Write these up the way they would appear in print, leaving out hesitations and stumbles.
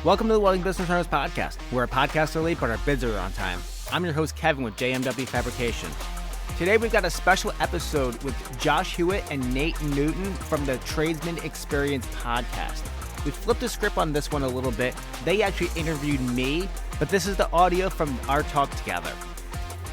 Welcome to the Welding Business Owners Podcast. We're a podcast early, but our bids are on time. I'm your host, Kevin, with JMW Fabrication. Today, we've got a special episode with Josh Hewitt and Nate Newton from the Tradesman Experience podcast. We flipped the script on this one a little bit. They actually interviewed me, but this is the audio from our talk together.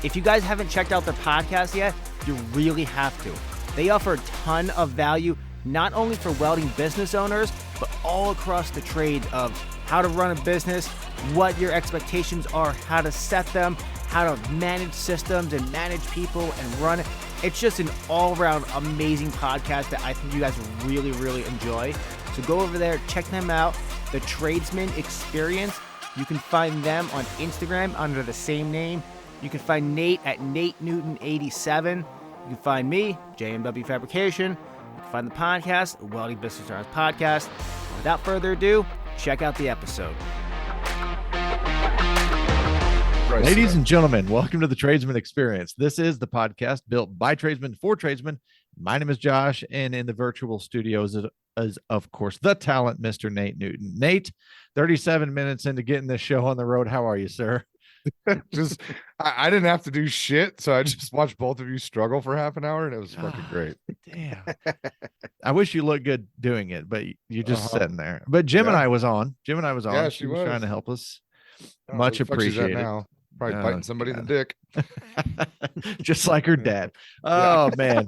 If you guys haven't checked out their podcast yet, you really have to. They offer a ton of value, not only for welding business owners, but all across the trade of how to run a business, what your expectations are, how to set them, how to manage systems and manage people and run it. It's just an all-around amazing podcast that I think you guys will really, really enjoy. So go over there, check them out, the Tradesman Experience. You can find them on Instagram under the same name. You can find Nate at Nate Newton 87. You can find me, JMW Fabrication. You can find the podcast, the Welding Business Owners Podcast. Without further ado, check out the episode. Ladies and gentlemen, welcome to the Tradesman Experience. This is the podcast built by tradesmen for tradesmen. My name is Josh, and in the virtual studios is, of course, the talent, Mr. Nate Newton. Nate, 37 minutes into getting this show on the road. How are you, sir? I didn't have to do shit, so I just watched both of you struggle for half an hour, and it was fucking great. Damn. I wish you looked good doing it, but you're just sitting there. But Jim and I was on. Yeah, she was trying to help us. Oh, Much appreciated. Now. Probably biting somebody in the dick. Just like her dad. Oh, man.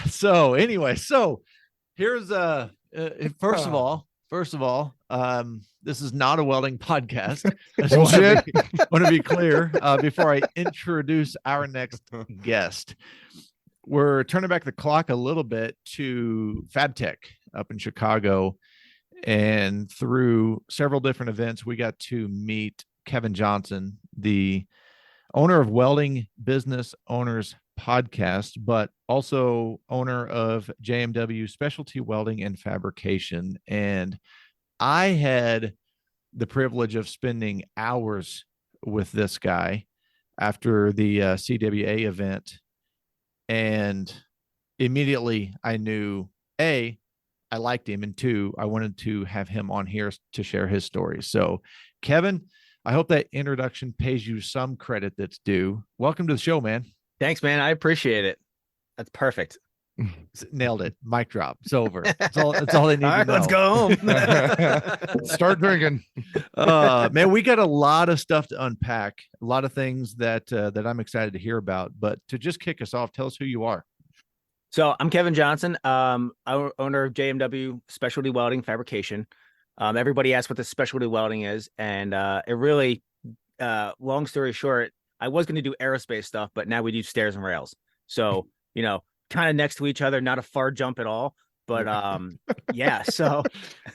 So anyway, here's first of all, this is not a welding podcast. I want to be clear before I introduce our next guest. We're turning back the clock a little bit to FabTech up in Chicago, and through several different events, we got to meet Kevin Johnson, the owner of Welding Business Owners Podcast, but also owner of JMW Specialty Welding and Fabrication. And I had the privilege of spending hours with this guy after the CWA event. And immediately I knew, A, I liked him, and two, I wanted to have him on here to share his story. So, Kevin, I hope that introduction pays you some credit that's due. Welcome to the show, man. Thanks, man. I appreciate it. That's perfect. Nailed it. Mic drop. It's over. That's all they need to know. Let's go home. Start drinking. Man, we got a lot of stuff to unpack, a lot of things that I'm excited to hear about. But to just kick us off, tell us who you are. So I'm Kevin Johnson, owner of JMW Specialty Welding Fabrication. Everybody asks what the specialty welding is, and it really, long story short, I was going to do aerospace stuff, but now we do stairs and rails. So, kind of next to each other, not a far jump at all. But yeah, so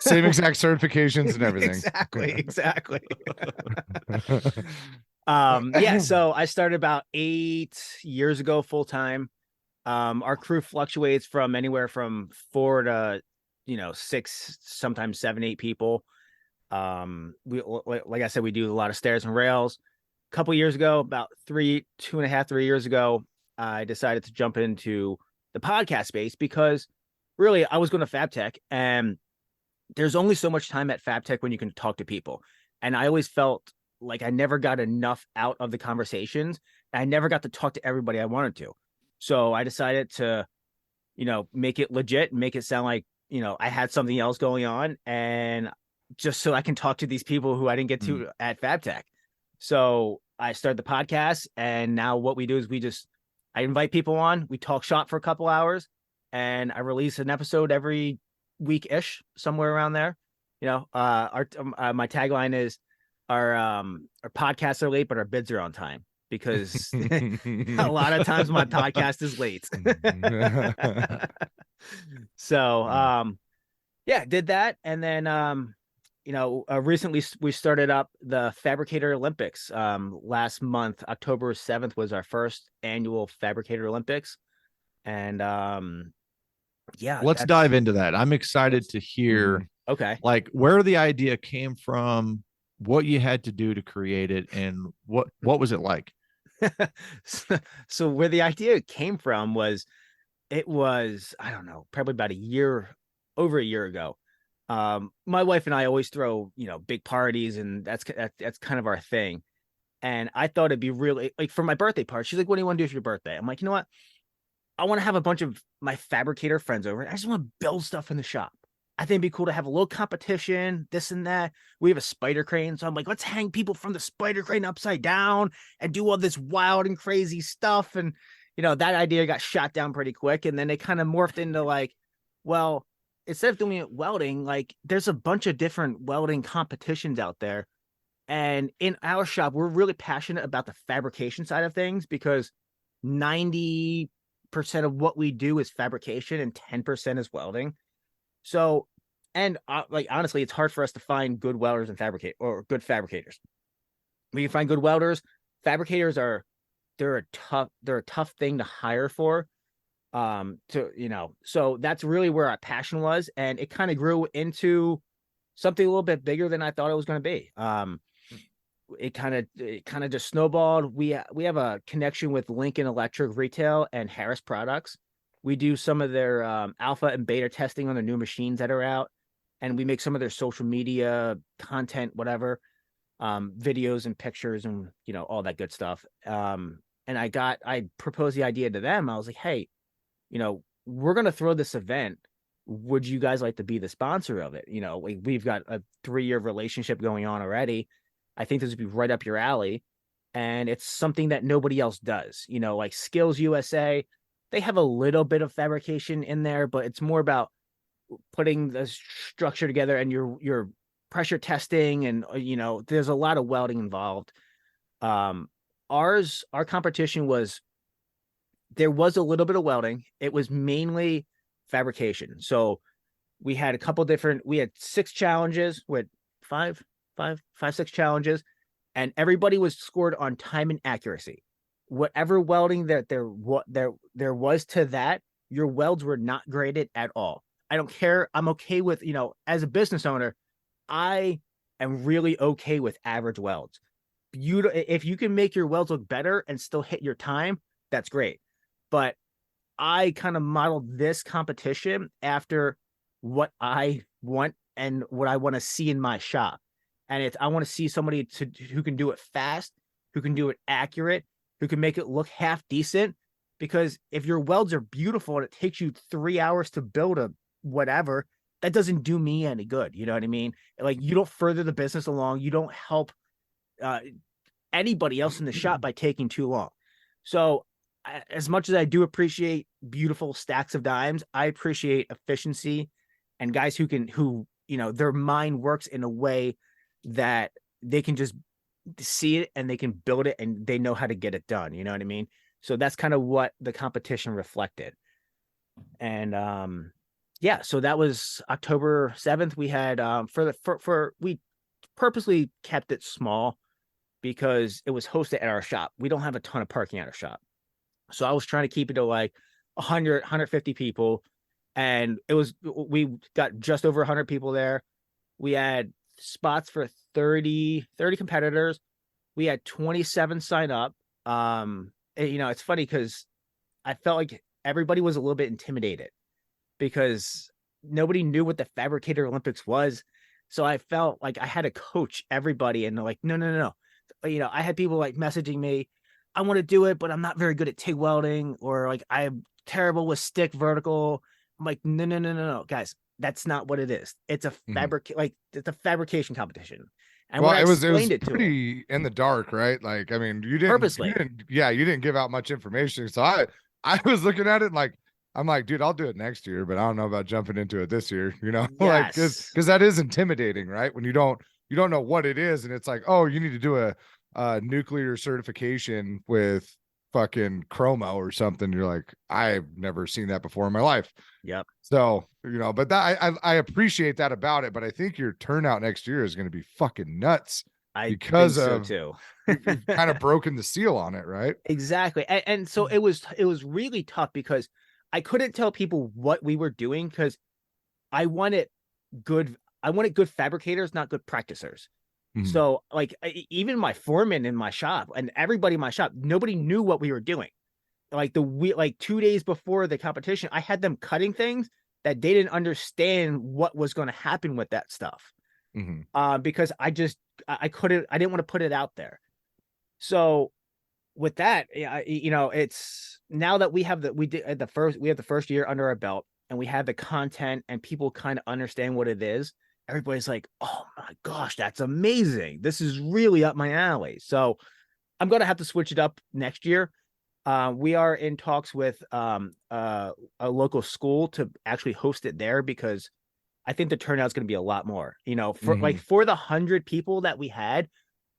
same exact certifications and everything. Exactly. Yeah, so I started about 8 years ago full time. Our crew fluctuates from anywhere from 4 to 6, sometimes 7, 8 people. We, like I said, we do a lot of stairs and rails. A couple years ago, about 3 years ago, I decided to jump into the podcast space because really I was going to FabTech, and there's only so much time at FabTech when you can talk to people. And I always felt like I never got enough out of the conversations. I never got to talk to everybody I wanted to. So I decided to, make it legit, make it sound like, I had something else going on, and just so I can talk to these people who I didn't get to at FabTech. So I started the podcast, and now what we do is I invite people on, we talk shop for a couple hours, and I release an episode every week-ish, somewhere around there. My tagline is our podcasts are late, but our bids are on time, because a lot of times my podcast is late. So, yeah, did that. And then, recently we started up the Fabricator Olympics. Last month, October 7th was our first annual Fabricator Olympics. And, yeah, let's dive into that. I'm excited to hear, okay, like where the idea came from, what you had to do to create it, and what was it like? So where the idea came from was, I don't know, probably about over a year ago. My wife and I always throw, big parties, and that's kind of our thing. And I thought it'd be really like for my birthday party. She's like, "What do you want to do for your birthday?" I'm like, "You know what? I want to have a bunch of my fabricator friends over. I just want to build stuff in the shop. I think it'd be cool to have a little competition, this and that. We have a spider crane. So I'm like, let's hang people from the spider crane upside down and do all this wild and crazy stuff." And, that idea got shot down pretty quick. And then they kind of morphed into like, well, instead of doing it welding, like there's a bunch of different welding competitions out there. And in our shop, we're really passionate about the fabrication side of things because 90% of what we do is fabrication and 10% is welding. So, and like honestly, it's hard for us to find good welders and good fabricators. We can find good welders. Fabricators they're a tough thing to hire for. So that's really where our passion was, and it kind of grew into something a little bit bigger than I thought it was going to be. It kind of just snowballed. We have a connection with Lincoln Electric Retail and Harris Products. We do some of their alpha and beta testing on the new machines that are out, and we make some of their social media content, whatever, videos and pictures and all that good stuff. And I proposed the idea to them. I was like, hey, we're gonna throw this event. Would you guys like to be the sponsor of it? We've got a 3-year relationship going on already. I think this would be right up your alley. And it's something that nobody else does. Like Skills USA, they have a little bit of fabrication in there, but it's more about putting the structure together and your pressure testing. And, there's a lot of welding involved. Our competition there was a little bit of welding. It was mainly fabrication. So we had we had 6 challenges with 6 challenges, and everybody was scored on time and accuracy. Whatever welding that there was to that, your welds were not graded at all. I don't care. I'm okay with, as a business owner, I am really okay with average welds. If you can make your welds look better and still hit your time, that's great. But I kind of modeled this competition after what I want and what I want to see in my shop. And I want to see somebody who can do it fast, who can do it accurate, who can make it look half decent. Because if your welds are beautiful and it takes you 3 hours to build a whatever, that doesn't do me any good. You know what I mean? Like, you don't further the business along. You don't help anybody else in the shop by taking too long. So as much as I do appreciate beautiful stacks of dimes, I appreciate efficiency and guys who their mind works in a way that they can just see it and they can build it and they know how to get it done. You know what I mean? So that's kind of what the competition reflected. And so that was October 7th. We had we purposely kept it small because it was hosted at our shop. We don't have a ton of parking at our shop. So I was trying to keep it to like 100, 150 people. And we got just over 100 people there. We had spots for 30 competitors. We had 27 sign up. It's funny because I felt like everybody was a little bit intimidated because nobody knew what the Fabricator Olympics was. So I felt like I had to coach everybody, and they're like, no. I had people like messaging me, I want to do it, but I'm not very good at TIG welding, or like I'm terrible with stick vertical. I'm like, no, guys, that's not what it is. It's a it's a fabrication competition. And well, when I it was explained it to pretty in the dark, right? Like, I mean, you purposely, you didn't give out much information. So I was looking at it like, I'm like, dude, I'll do it next year, but I don't know about jumping into it this year, like, yes, because that is intimidating, right? When you don't know what it is, and it's like, oh, you need to do a nuclear certification with fucking chromo or something. You're like, I've never seen that before in my life. Yep. So, but that I appreciate that about it, but I think your turnout next year is going to be fucking nuts. Because think so too. You've kind of broken the seal on it, right? Exactly. And so it was really tough because I couldn't tell people what we were doing because I wanted good fabricators, not good practicers. Mhm. So like even my foreman in my shop and everybody in my shop, nobody knew what we were doing. Like 2 days before the competition, I had them cutting things that they didn't understand what was going to happen with that stuff. Because I didn't want to put it out there. So with that, you know, it's now that we have the first year under our belt, and we have the content and people kind of understand what it is. Everybody's like, oh my gosh, that's amazing. This is really up my alley. So I'm going to have to switch it up next year. We are in talks with a local school to actually host it there, because I think the turnout is going to be a lot more, you know, for for the 100 people that we had.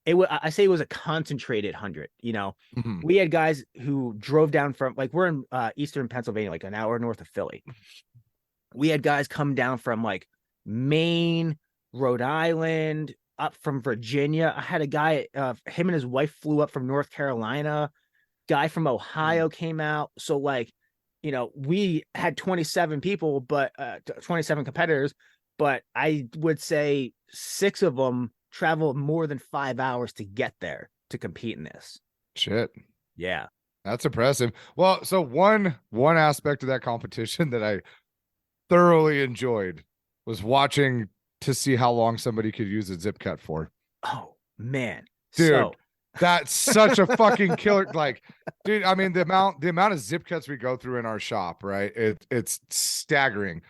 I say it was a concentrated 100, you know. We had guys who drove down from, like, we're in Eastern Pennsylvania, like an hour north of Philly. We had guys come down from like Maine, Rhode Island, up from Virginia. I had a guy, him and his wife flew up from North Carolina. Guy from Ohio came out. So, like, you know, we had 27 people, but 27 competitors, but I would say 6 of them traveled more than 5 hours to get there to compete in this. Shit. Yeah. That's impressive. Well, so one aspect of that competition that I thoroughly enjoyed was watching to see how long somebody could use a zip cut for. Oh, man. Dude, so that's such a fucking killer. Like, dude, I mean, the amount of zip cuts we go through in our shop, right? It's staggering.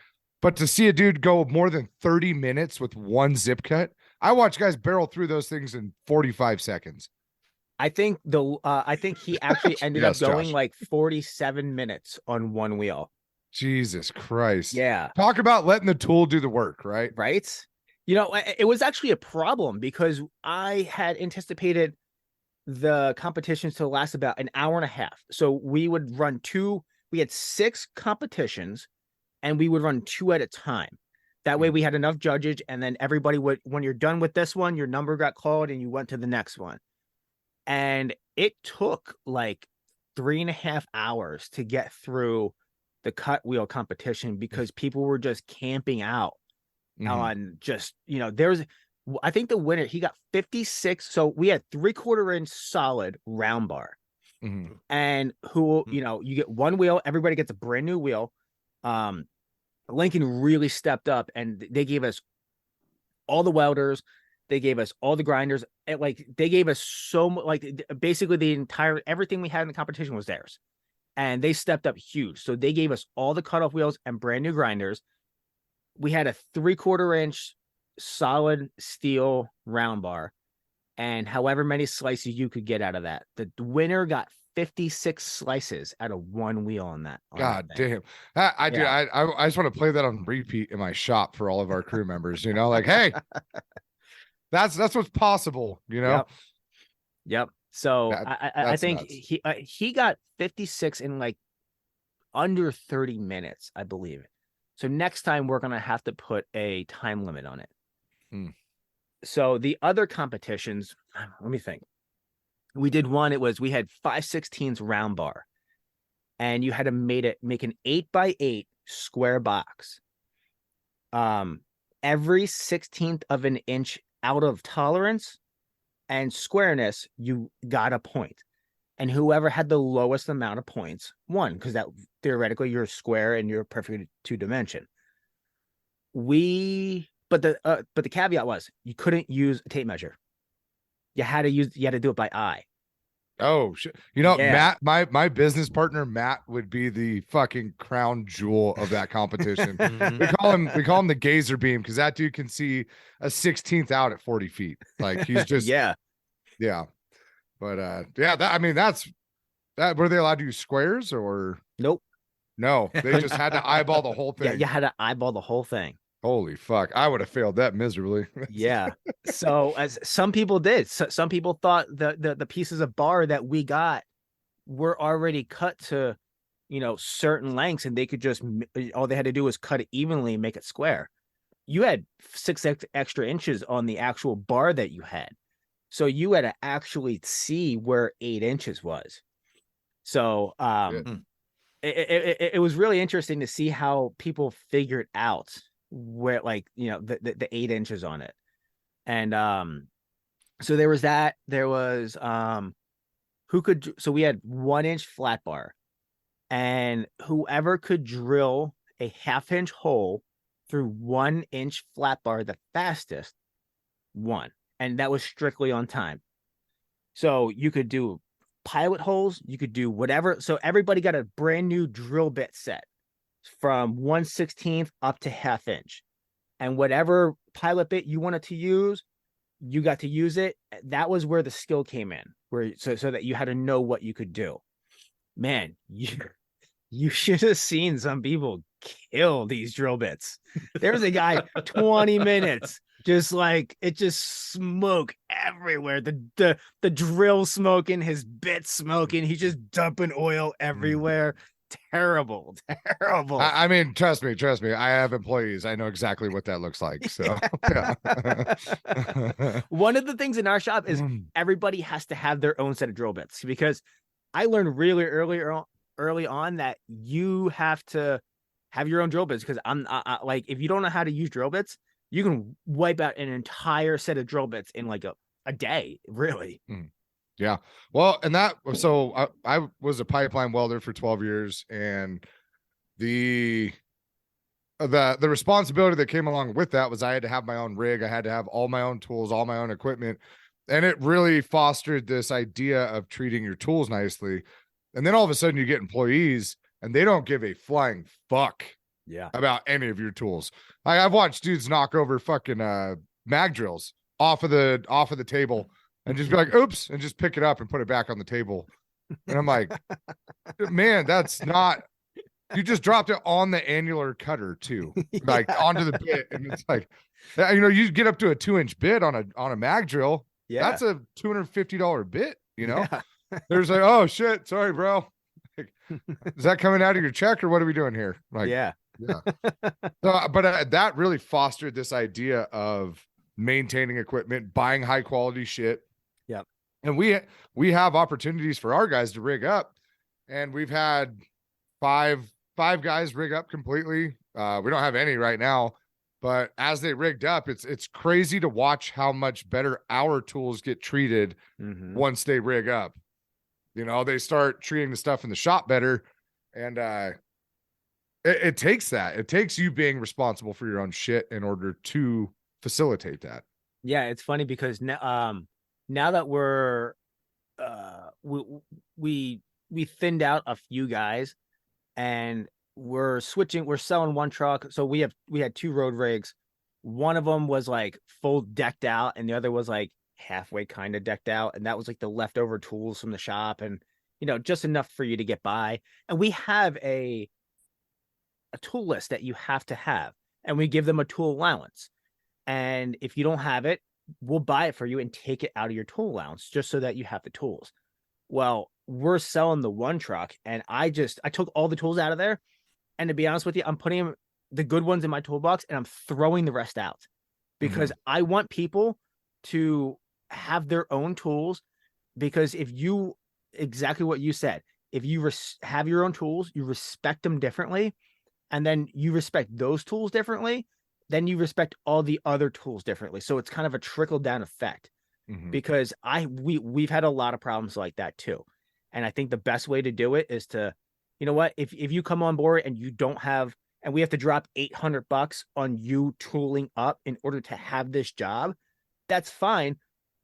But to see a dude go more than 30 minutes with one zip cut, I watch guys barrel through those things in 45 seconds. I think he actually ended Yes, up going Josh. like 47 minutes on one wheel. Jesus Christ. Yeah. Talk about letting the tool do the work, right? Right. You know, it was actually a problem because I had anticipated the competitions to last about an hour and a half. So we would run we had 6 competitions, and we would run 2 at a time. That way we had enough judges, and then everybody would, when you're done with this one, your number got called and you went to the next one. And it took like 3.5 hours to get through the cut wheel competition because people were just camping out on just, you know, I think the winner, he got 56. So we had 3/4 inch solid round bar. And you know, you get one wheel, everybody gets a brand new wheel. Lincoln really stepped up, and they gave us all the welders, they gave us all the grinders, and like they gave us so much, like basically the entire everything we had in the competition was theirs, and they stepped up huge. So they gave us all the cutoff wheels and brand new grinders. We had a 3/4 inch solid steel round bar, and however many slices you could get out of that. The winner got 56 slices out of one wheel on that. God damn. I just want to play that on repeat in my shop for all of our crew members, you know, like, hey, that's what's possible, you know? Yep. So I think nuts. He got 56 in like under 30 minutes, I believe. So next time we're going to have to put a time limit on it. So the other competitions, let me think. We did one. We had 5/16 round bar, and you had to make an 8x8 square box. Every 16th of an inch out of tolerance and squareness, you got a point, and whoever had the lowest amount of points won, because that theoretically you're square and you're perfect 2-dimension. But the caveat was you couldn't use a tape measure. You had to do it by eye. Oh shit. You know, yeah. Matt, my business partner, Matt, would be the fucking crown jewel of that competition. we call him the gazer beam, because that dude can see a 16th out at 40 feet. Like, he's just yeah. But that's that. Were they allowed to use squares or nope? No, they just had to eyeball the whole thing. Yeah, you had to eyeball the whole thing. Holy fuck. I would have failed that miserably. Yeah. So as some people did, some people thought the pieces of bar that we got were already cut to, you know, certain lengths, and they could just, all they had to do was cut it evenly and make it square. You had 6 extra inches on the actual bar that you had. So you had to actually see where 8 inches was. So it was really interesting to see how people figured out where, like, you know, the 8 inches on it. And so there was that. There was so we had 1 inch flat bar, and whoever could drill a 1/2 inch hole through 1 inch flat bar, the fastest won. And that was strictly on time. So you could do pilot holes, you could do whatever. So everybody got a brand new drill bit set from 1/16 up to 1/2 inch. And whatever pilot bit you wanted to use, you got to use it. That was where the skill came in, where so that you had to know what you could do. Man, you should have seen some people kill these drill bits. There's a guy 20 minutes, just like it, just smoke everywhere. The drill smoking, his bit smoking. He's just dumping oil everywhere. Terrible. I mean, trust me. I have employees. I know exactly what that looks like. So yeah. One of the things in our shop is everybody has to have their own set of drill bits, because I learned really early on that you have to have your own drill bits, because I like, if you don't know how to use drill bits, you can wipe out an entire set of drill bits in like a day, really. Yeah. Well, and so I was a pipeline welder for 12 years, and the responsibility that came along with that was I had to have my own rig. I had to have all my own tools, all my own equipment. And it really fostered this idea of treating your tools nicely. And then all of a sudden you get employees and they don't give a flying fuck about any of your tools. I've watched dudes knock over fucking mag drills off of the table and just be like, oops, and just pick it up and put it back on the table. And I'm like, man, that's not, you just dropped it on the annular cutter too, like onto the bit. And it's like, you get up to a 2-inch bit on a mag drill. Yeah. That's a $250 bit, There's like, oh shit, sorry, bro. Like, is that coming out of your check or what are we doing here? Like, yeah. So, but that really fostered this idea of maintaining equipment, buying high quality shit. Yep. And we have opportunities for our guys to rig up, and we've had five guys rig up completely. We don't have any right now, but as they rigged up, it's crazy to watch how much better our tools get treated once they rig up. They start treating the stuff in the shop better, and it takes that. It takes you being responsible for your own shit in order to facilitate that. Yeah, it's funny because now that we're we thinned out a few guys, and we're selling one truck. So we had 2 road rigs. One of them was like full decked out, and the other was like halfway kind of decked out, and that was like the leftover tools from the shop, and just enough for you to get by. And we have a tool list that you have to have, and we give them a tool allowance. And if you don't have it, we'll buy it for you and take it out of your tool allowance just so that you have the tools. Well, we're selling the one truck, and I took all the tools out of there, and to be honest with you, I'm putting the good ones in my toolbox and I'm throwing the rest out, because I want people to have their own tools. Because exactly what you said, if you have your own tools, you respect them differently, and then you respect those tools differently, then you respect all the other tools differently. So it's kind of a trickle down effect, because we've had a lot of problems like that too. And I think the best way to do it is to, if you come on board and you don't have, and we have to drop $800 on you tooling up in order to have this job, that's fine.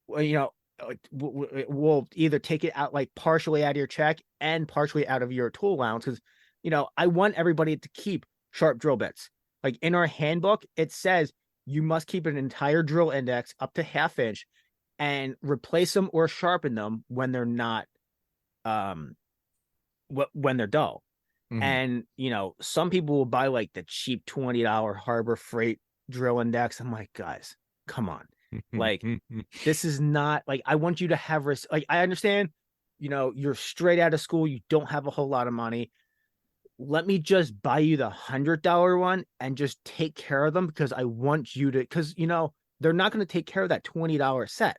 Well, we'll either take it out, like partially out of your check and partially out of your tool allowance. Cause I want everybody to keep sharp drill bits. Like in our handbook, it says you must keep an entire drill index up to 1/2 inch and replace them or sharpen them when they're not, when they're dull. And, some people will buy like the cheap $20 Harbor Freight drill index. I'm like, guys, come on. Like, this is not like, I want you to have risk. Like, I understand, you're straight out of school. You don't have a whole lot of money. Let me just buy you the $100 one and just take care of them, because I want you to, because, they're not going to take care of that $20 set.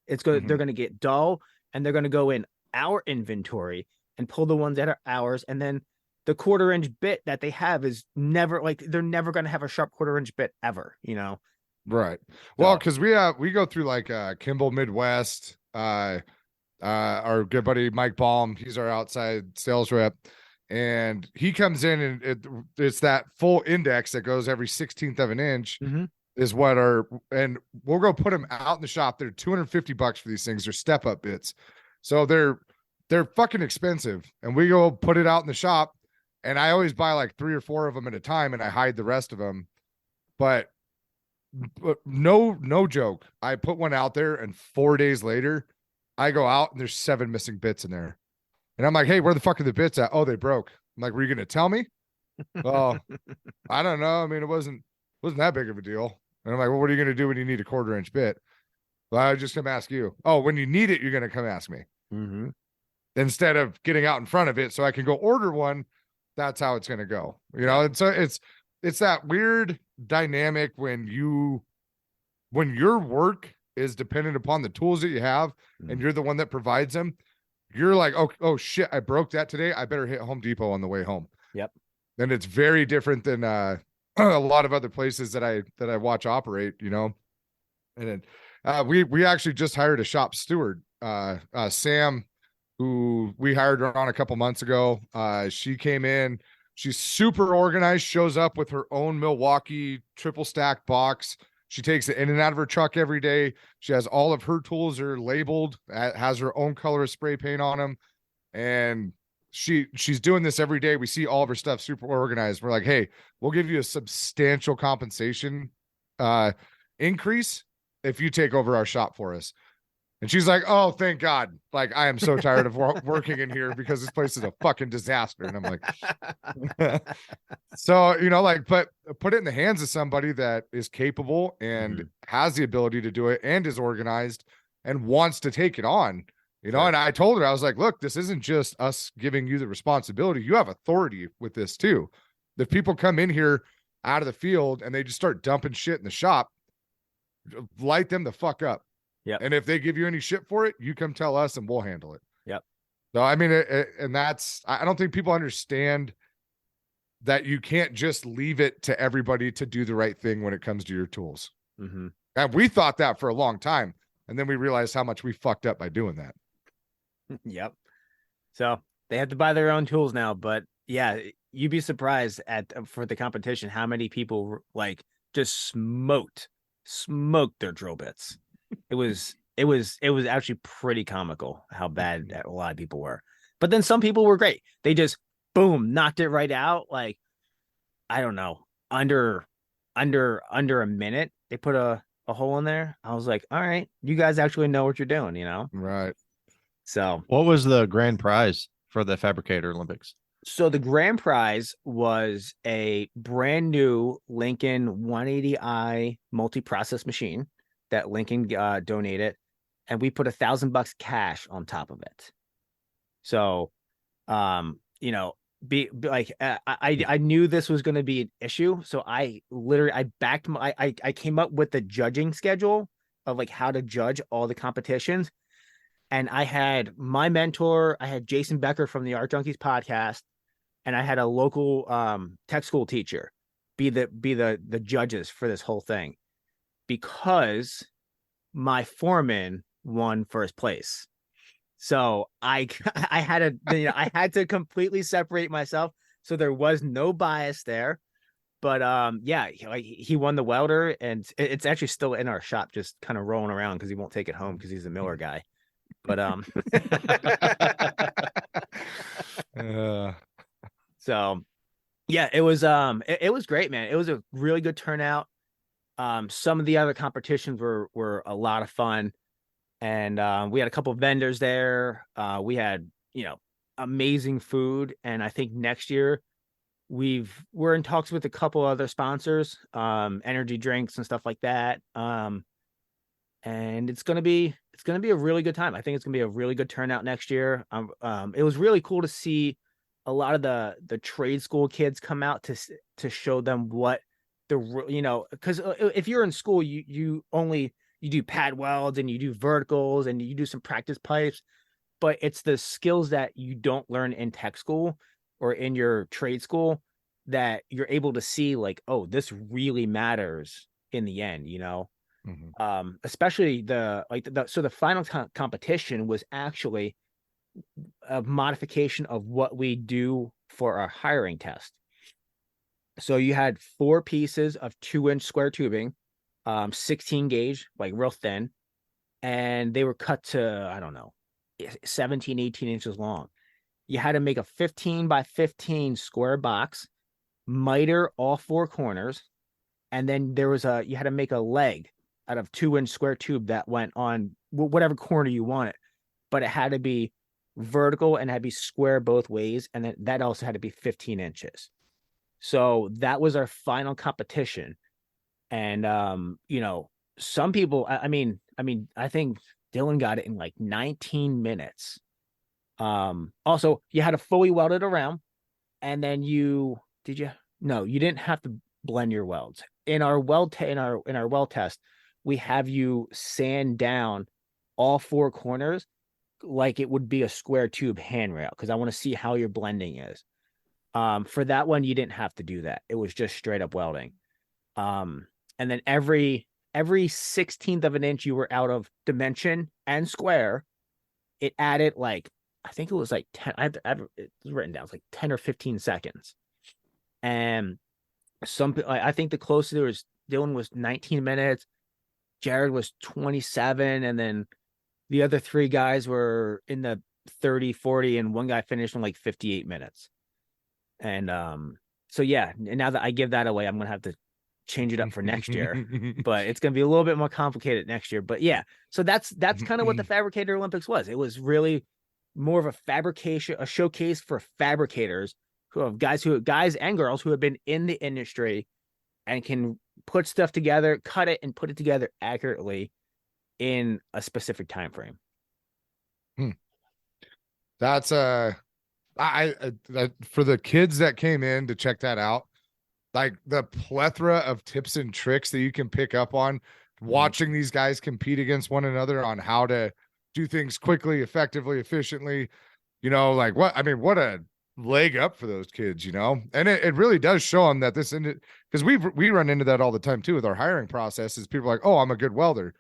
It's going they're going to get dull, and they're going to go in our inventory and pull the ones that are ours. And then the 1/4 inch bit that they have is never, like, they're never going to have a sharp 1/4 inch bit ever, Right. Well, because we go through like Kimball Midwest, our good buddy Mike Baum, he's our outside sales rep, and he comes in and it's that full index that goes every 16th of an inch is what and we'll go put them out in the shop. They're $250 for these things. They're step up bits. So they're fucking expensive. And we go put it out in the shop, and I always buy like 3 or 4 of them at a time, and I hide the rest of them. But no joke. I put one out there, and 4 days later, I go out and there's 7 missing bits in there. And I'm like, hey, where the fuck are the bits at? Oh, they broke. I'm like, were you going to tell me? Well, I don't know. I mean, it wasn't that big of a deal. And I'm like, well, what are you going to do when you need a 1/4 inch bit? Well, I just come ask you. Oh, when you need it, you're going to come ask me. Instead of getting out in front of it so I can go order one. That's how it's going to go. You know, and so it's that weird dynamic when your work is dependent upon the tools that you have, and you're the one that provides them. You're like, oh shit, I broke that today. I better hit Home Depot on the way home. Yep. And it's very different than a lot of other places that I watch operate, you know. And then we actually just hired a shop steward, Sam, who we hired her on a couple months ago. She came in, she's super organized, shows up with her own Milwaukee triple stack box. She takes it in and out of her truck every day. She has all of her tools are labeled, has her own color of spray paint on them. And she's doing this every day. We see all of her stuff super organized. We're like, hey, we'll give you a substantial compensation increase if you take over our shop for us. And she's like, oh, thank God. Like, I am so tired of working in here because this place is a fucking disaster. And I'm like, so, you know, like, but put it in the hands of somebody that is capable and has the ability to do it and is organized and wants to take it on, you know. And I told her, I was like, look, this isn't just us giving you the responsibility. You have authority with this too. If people come in here out of the field and they just start dumping shit in the shop, light them the fuck up. Yep. And if they give you any shit for it, you come tell us and we'll handle it. Yep. So, I mean, and that's, I don't think people understand that you can't just leave it to everybody to do the right thing when it comes to your tools. And we thought that for a long time. And then we realized how much we fucked up by doing that. Yep. So they have to buy their own tools now, but yeah, you'd be surprised for the competition, how many people like just smoked their drill bits. It was actually pretty comical how bad a lot of people were. But then some people were great. They just boom, knocked it right out. Like, I don't know, under a minute, they put a hole in there. I was like, all right, you guys actually know what you're doing, you know? Right. So what was the grand prize for the Fabricator Olympics? So the grand prize was a brand new Lincoln 180i multi-process machine that Lincoln donated, and we put $1,000 cash on top of it. So, you know, I knew this was going to be an issue, so I came up with the judging schedule of like how to judge all the competitions, and I had my mentor, I had Jason Becker from the Art Junkies podcast, and I had a local tech school teacher be the judges for this whole thing, because my foreman won first place. So I had to completely separate myself. So there was no bias there. But yeah, he won the welder, and it's actually still in our shop, just kind of rolling around because he won't take it home because he's a Miller guy. But so yeah, it was great, man. It was a really good turnout. Some of the other competitions were a lot of fun, and we had a couple of vendors there. We had, you know, amazing food, and I think next year we're in talks with a couple other sponsors, energy drinks and stuff like that. And it's gonna be a really good time. I think it's gonna be a really good turnout next year. It was really cool to see a lot of the trade school kids come out to show them what you know, because if you're in school, you do pad welds and you do verticals and you do some practice pipes, but it's the skills that you don't learn in tech school or in your trade school that you're able to see, like, oh, this really matters in the end, you know. Especially the final competition was actually a modification of what we do for our hiring test. So you had 4 pieces of 2-inch square tubing, 16 gauge, like real thin, and they were cut to, I don't know, 17, 18 inches long. You had to make a 15 by 15 square box, miter all 4 corners, and then you had to make a leg out of 2-inch square tube that went on whatever corner you wanted, but it had to be vertical and had to be square both ways, and then that also had to be 15 inches. So that was our final competition. And some people, I mean, I think Dylan got it in like 19 minutes. Also you had to fully weld it around, and then no, you didn't have to blend your welds. In our weld test, we have you sand down all 4 corners like it would be a square tube handrail, because I want to see how your blending is. For that one, you didn't have to do that. It was just straight up welding. And then every 16th of an inch you were out of dimension and square, it added like, I think it was like 10, it was written down, it's like 10 or 15 seconds. And I think the closest there was, Dylan was 19 minutes, Jared was 27, and then the other 3 guys were in the 30, 40, and one guy finished in like 58 minutes. And so yeah, and now that I give that away, I'm gonna have to change it up for next year, but it's gonna be a little bit more complicated next year. But yeah, so that's kind of what the Fabricator Olympics was. It was really more of a showcase for fabricators who have guys and girls who have been in the industry and can put stuff together, cut it, and put it together accurately in a specific time frame. That's I for the kids that came in to check that out, like the plethora of tips and tricks that you can pick up on watching these guys compete against one another on how to do things quickly, effectively, efficiently, like what a leg up for those kids, and it really does show them that because we run into that all the time too with our hiring process. Is people are like, oh, I'm a good welder,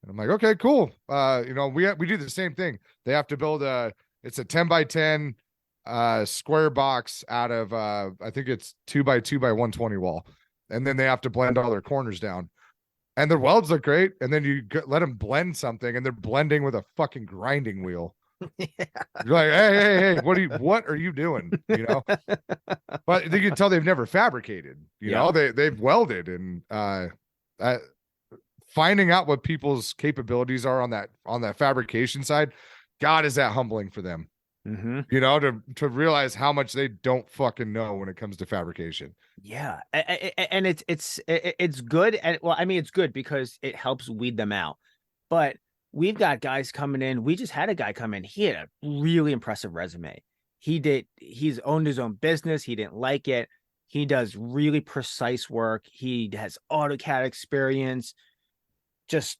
and I'm like, okay, cool. We do the same thing. They have to build it's a 10 by 10 square box out of I think it's 2 by 2 by 120 wall, and then they have to blend all their corners down, and their welds look great, and then you let them blend something and they're blending with a fucking grinding wheel. Yeah. You're like, hey, what are you doing? But you can tell they've never fabricated. They've welded, and finding out what people's capabilities are on that fabrication side, God, is that humbling for them. To realize how much they don't fucking know when it comes to fabrication. Yeah, and it's good, and well, I mean, it's good because it helps weed them out. But we've got guys coming in. We just had a guy come in. He had a really impressive resume. He's owned his own business. He didn't like it. He does really precise work. He has AutoCAD experience. Just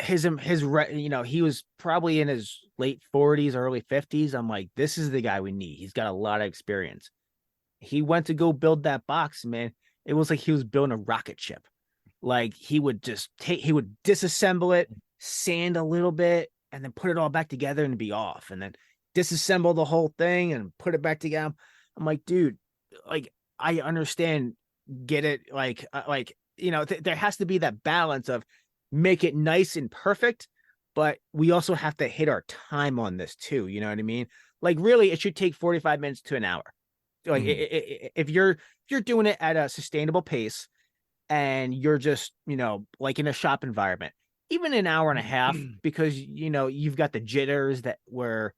he was probably in his late 40s, early 50s. I'm like, this is the guy we need. He's got a lot of experience. He went to go build that box, man. It was like he was building a rocket ship. Like he would disassemble it, sand a little bit, and then put it all back together and be off, and then disassemble the whole thing and put it back together. I'm like, dude, like, I understand, get it. There has to be that balance of make it nice and perfect, but we also have to hit our time on this too. You know what I mean? Like, really, it should take 45 minutes to an hour. Like, if you're doing it at a sustainable pace and you're just, like in a shop environment, even an hour and a half, because, you've got the jitters that were,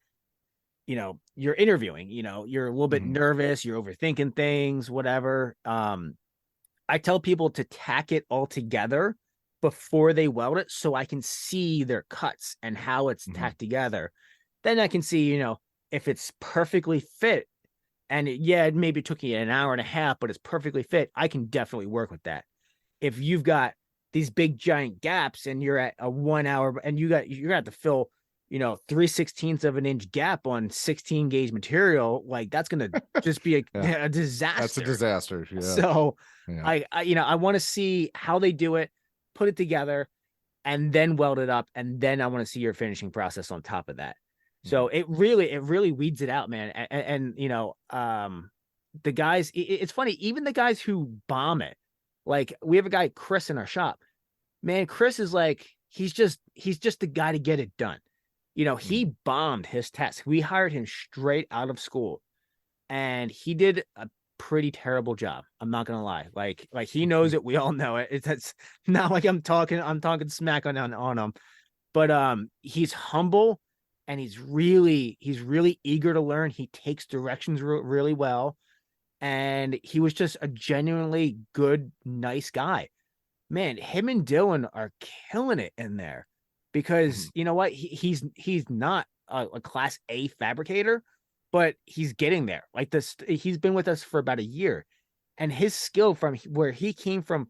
you're interviewing, you're a little bit nervous, you're overthinking things, whatever. I tell people to tack it all together before they weld it, so I can see their cuts and how it's tacked together. Then I can see, if it's perfectly fit, and it maybe took you an hour and a half, but it's perfectly fit, I can definitely work with that. If you've got these big giant gaps and you're at a 1 hour and you're gonna have to fill, 3/16 of an inch gap on 16 gauge material, like that's gonna just be a disaster. That's a disaster. Yeah. So I want to see how they do it, put it together, and then weld it up, and then I want to see your finishing process on top of that. So it really weeds it out, man. And the guys, it's funny, even the guys who bomb it, like we have a guy, Chris, in our shop. Man, Chris is like, he's just the guy to get it done. You know, he bombed his test. We hired him straight out of school, and he did a pretty terrible job. I'm not gonna lie. Like he knows it. We all know it. It's not like I'm talking smack on him, but he's humble, and he's really eager to learn. He takes directions really well, and he was just a genuinely good, nice guy. Man, him and Dylan are killing it in there, because you know what? He's not a class A fabricator, but he's getting there. Like this, he's been with us for about a year, and his skill from where he came from,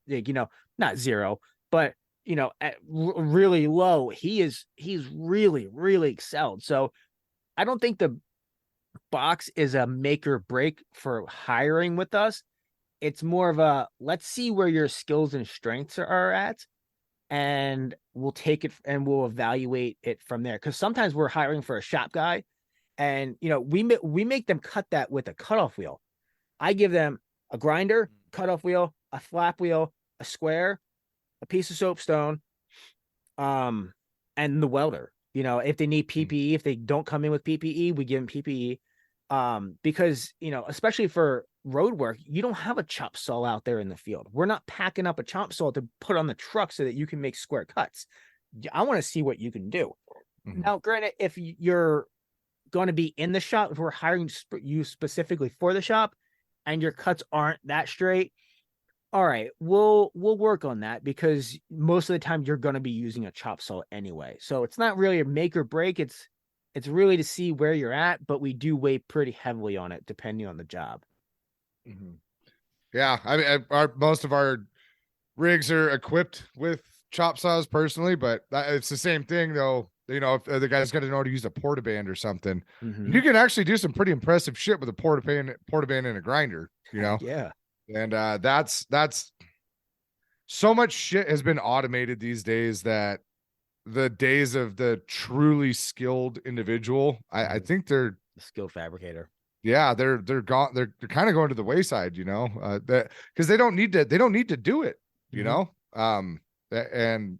you know, not zero, but you know, at really low, he's really excelled. So I don't think the box is a make or break for hiring with us. It's more of a, let's see where your skills and strengths are at, and we'll take it and we'll evaluate it from there. Because sometimes we're hiring for a shop guy, and you know, we make them cut that with a cutoff wheel. I give them a grinder, cutoff wheel, a flap wheel, a square, a piece of soapstone, and the welder. You know, if they need PPE, if they don't come in with PPE, we give them PPE. Because you know, especially for road work, you don't have a chop saw out there in the field. We're not packing up a chop saw to put on the truck so that you can make square cuts. I want to see what you can do. Now, granted, if you're going to be in the shop, if we're hiring you specifically for the shop, and your cuts aren't that straight, all right, we'll work on that, because most of the time you're going to be using a chop saw anyway. So it's not really a make or break. It's really to see where you're at, but we do weigh pretty heavily on it depending on the job. Yeah, I mean, most of our rigs are equipped with chop saws personally, but it's the same thing though. You know, if the guy's got to know how to use a portaband or something, you can actually do some pretty impressive shit with a portaband and a grinder. You know, yeah. And that's so much shit has been automated these days that the days of the truly skilled individual, I think they're the skilled fabricator. Yeah, they're gone. They're kind of going to the wayside, you know, that because they don't need to do it, you know. And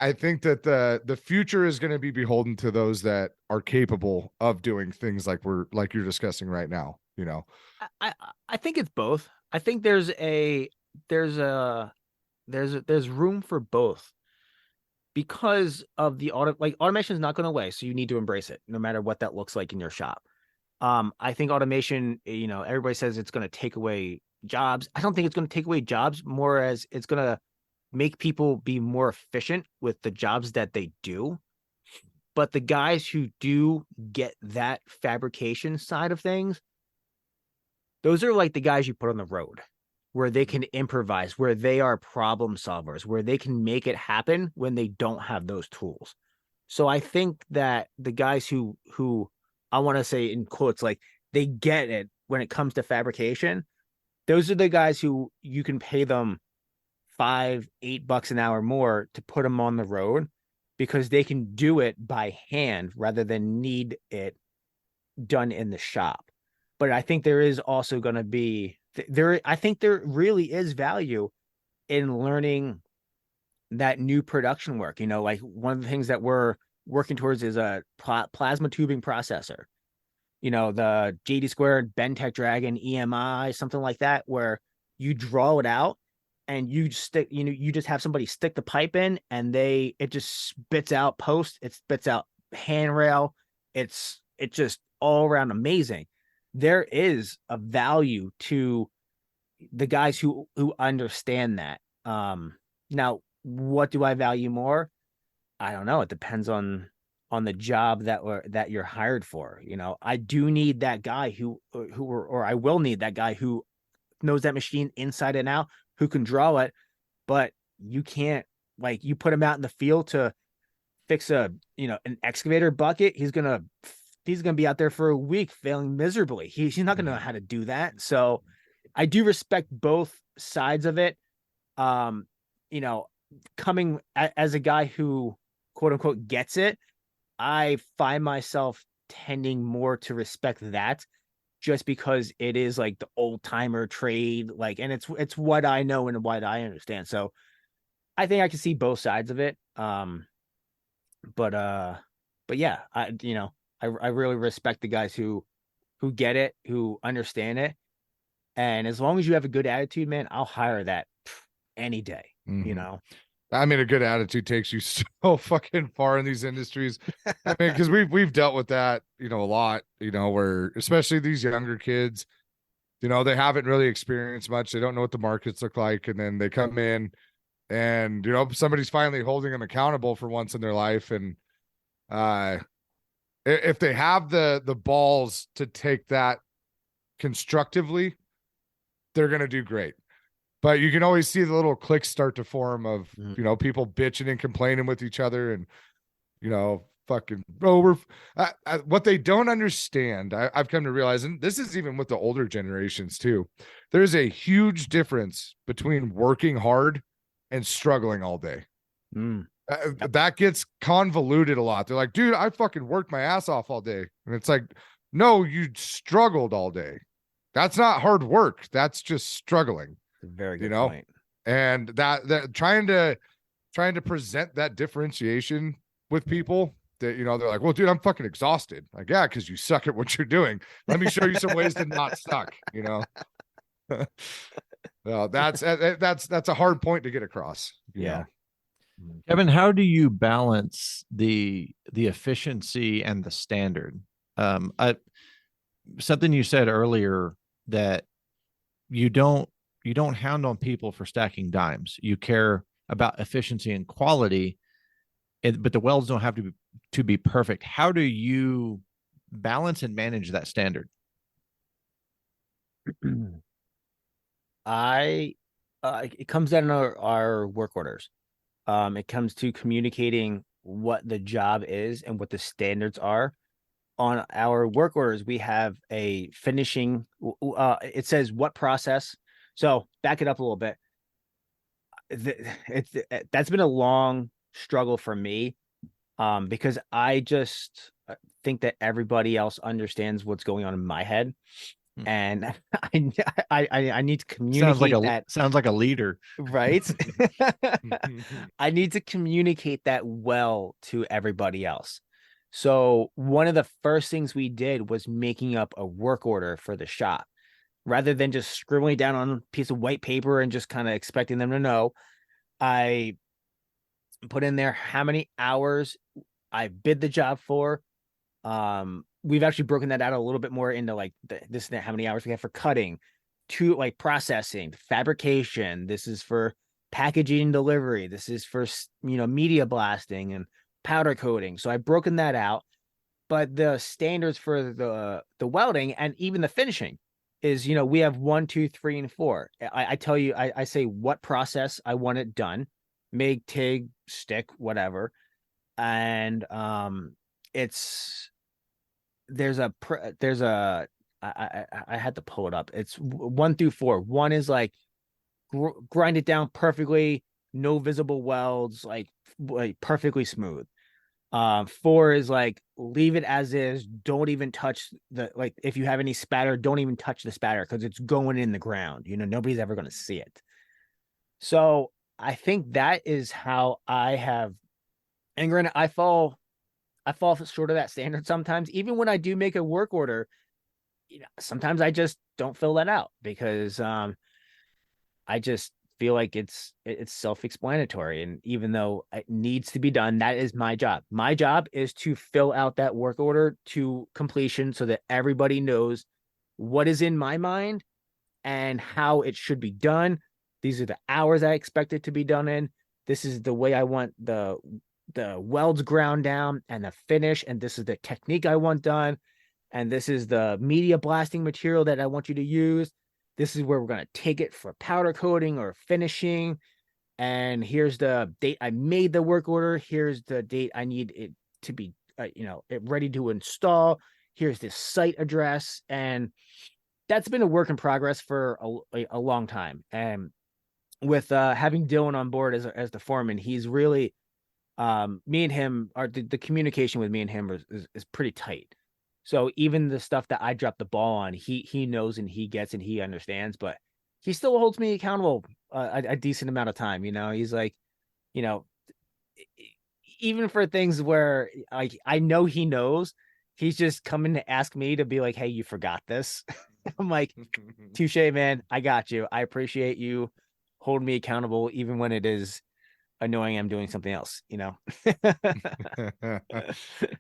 I think that the future is going to be beholden to those that are capable of doing things like you're discussing right now, you know. I think it's both. I think there's room for both, because of the automation is not going away, so you need to embrace it no matter what that looks like in your shop. I think automation, you know, everybody says it's going to take away jobs. I don't think it's going to take away jobs, more as it's going to make people be more efficient with the jobs that they do. But the guys who do get that fabrication side of things, those are like the guys you put on the road, where they can improvise, where they are problem solvers, where they can make it happen when they don't have those tools. So I think that the guys who I want to say in quotes, like they get it when it comes to fabrication, those are the guys who you can pay them $5-8 an hour more to put them on the road, because they can do it by hand rather than need it done in the shop. But I think there is also going to be I think there really is value in learning that new production work. You know, like one of the things that we're working towards is a plasma tubing processor. You know, the JD Squared, Bentech Dragon, EMI, something like that, where you draw it out and you stick, you know, you just have somebody stick the pipe in, and it just spits out post, it spits out handrail. It's just all around amazing. There is a value to the guys who understand that. Now, what do I value more? I don't know. It depends on the job that you're hired for. You know, I do need that guy or I will need that guy who knows that machine inside and out, who can draw it. But you can't, like, you put him out in the field to fix an excavator bucket, he's gonna be out there for a week failing miserably. He's not gonna know how to do that. So I do respect both sides of it. You know, coming as a guy who quote unquote gets it, I find myself tending more to respect that, just because it is like the old timer trade, like, and it's what I know and what I understand. So I think I can see both sides of it. But yeah, I really respect the guys who get it, who understand it. And as long as you have a good attitude, man, I'll hire that any day, you know? I mean, a good attitude takes you so fucking far in these industries. I mean, because we've dealt with that, a lot, where especially these younger kids, they haven't really experienced much. They don't know what the markets look like. And then they come in and, somebody's finally holding them accountable for once in their life. And if they have the balls to take that constructively, they're going to do great. But you can always see the little cliques start to form of, people bitching and complaining with each other and, fucking, what they don't understand, I've come to realize, and this is even with the older generations too, there's a huge difference between working hard and struggling all day. That gets convoluted a lot. They're like, dude, I fucking worked my ass off all day. And it's like, no, you struggled all day. That's not hard work. That's just struggling. Very good point. And that trying to present that differentiation with people that, they're like, well, dude, I'm fucking exhausted. Like, yeah, because you suck at what you're doing. Let me show you some ways to not suck, Well, that's a hard point to get across. You know? Kevin, how do you balance the efficiency and the standard? Something you said earlier, that you don't hound on people for stacking dimes. You care about efficiency and quality, but the welds don't have to be perfect. How do you balance and manage that standard? It comes down to our work orders. It comes to communicating what the job is and what the standards are. On our work orders, we have a finishing. It says what process. So back it up a little bit. That's been a long struggle for me, because I just think that everybody else understands what's going on in my head, and I need to communicate sounds like a leader, right? I need to communicate that well to everybody else. So one of the first things we did was making up a work order for the shop. Rather than just scribbling down on a piece of white paper and just kind of expecting them to know, I put in there how many hours I bid the job for. We've actually broken that out a little bit more into like this and that, how many hours we have for cutting, to like processing, fabrication. This is for packaging and delivery. This is for, media blasting and powder coating. So I've broken that out. But the standards for the welding and even the finishing is, we have 1, 2, 3, and 4. I tell you, I say what process I want it done, MIG, TIG, stick, whatever. And I had to pull it up. It's 1 through 4. 1 is like grind it down perfectly, no visible welds, like perfectly smooth. 4 is like leave it as is, don't even touch if you have any spatter, don't even touch the spatter because it's going in the ground. Nobody's ever going to see it. So I think that is how I have, and granted, I fall short of that standard sometimes. Even when I do make a work order, sometimes I just don't fill that out because I just feel like it's self-explanatory. And even though it needs to be done, that is my job. My job is to fill out that work order to completion so that everybody knows what is in my mind and how it should be done. These are the hours I expect it to be done in. This is the way I want the welds ground down and the finish. And this is the technique I want done. And this is the media blasting material that I want you to use. This is where we're going to take it for powder coating or finishing. And here's the date I made the work order. Here's the date I need it to be, ready to install. Here's the site address. And that's been a work in progress for a long time. And with having Dylan on board as the foreman, he's really, me and him, the communication with me and him is pretty tight. So even the stuff that I drop the ball on, he knows and he gets and he understands, but he still holds me accountable a decent amount of time. He's like, you know, even for things where like I know he knows, he's just coming to ask me to be like, hey, you forgot this. I'm like, touche, man. I got you. I appreciate you holding me accountable, even when it is annoying I'm doing something else.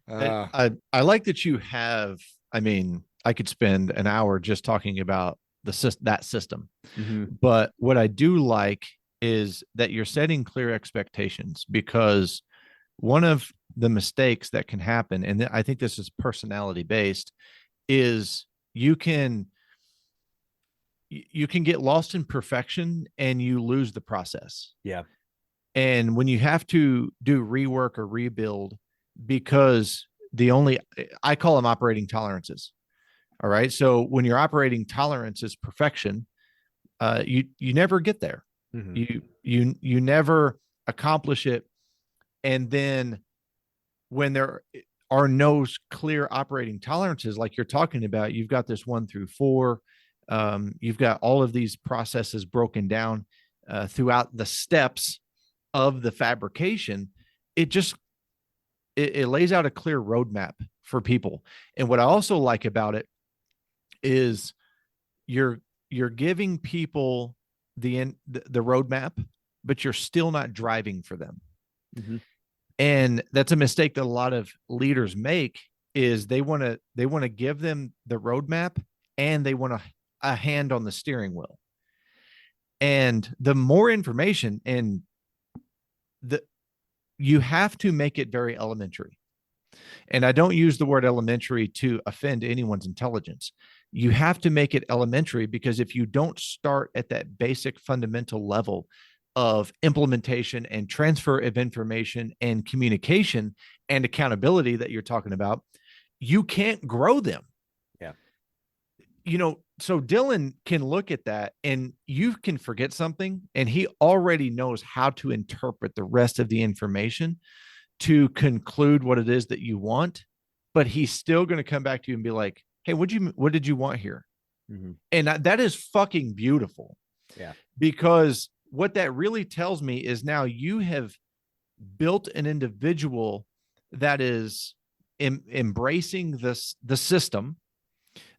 I like that you have. I mean, I could spend an hour just talking about that system, but what I do like is that you're setting clear expectations, because one of the mistakes that can happen, and I think this is personality based, is you can get lost in perfection and you lose the process. Yeah. And when you have to do rework or rebuild, because I call them operating tolerances. All right. So when your operating tolerance is perfection, you never get there. You never accomplish it. And then when there are no clear operating tolerances, like you're talking about, you've got this 1 through 4. You've got all of these processes broken down throughout the steps of the fabrication. It lays out a clear roadmap for people. And what I also like about it is you're giving people the roadmap, but you're still not driving for them. And that's a mistake that a lot of leaders make, is they want to give them the roadmap and they want a hand on the steering wheel. And the more information, and you have to make it very elementary. And I don't use the word elementary to offend anyone's intelligence. You have to make it elementary, because if you don't start at that basic fundamental level of implementation and transfer of information and communication and accountability that you're talking about, you can't grow them. Yeah. So Dylan can look at that and you can forget something, and he already knows how to interpret the rest of the information to conclude what it is that you want, but he's still going to come back to you and be like, hey, what did you want here? And that is fucking beautiful. Yeah. Because what that really tells me is now you have built an individual that is embracing the system.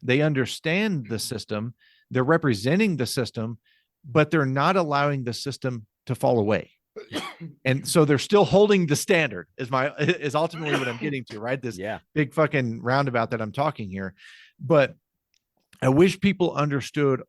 They understand the system. They're representing the system, but they're not allowing the system to fall away. And so they're still holding the standard is ultimately what I'm getting to, right? This big fucking roundabout that I'm talking here. But I wish people understood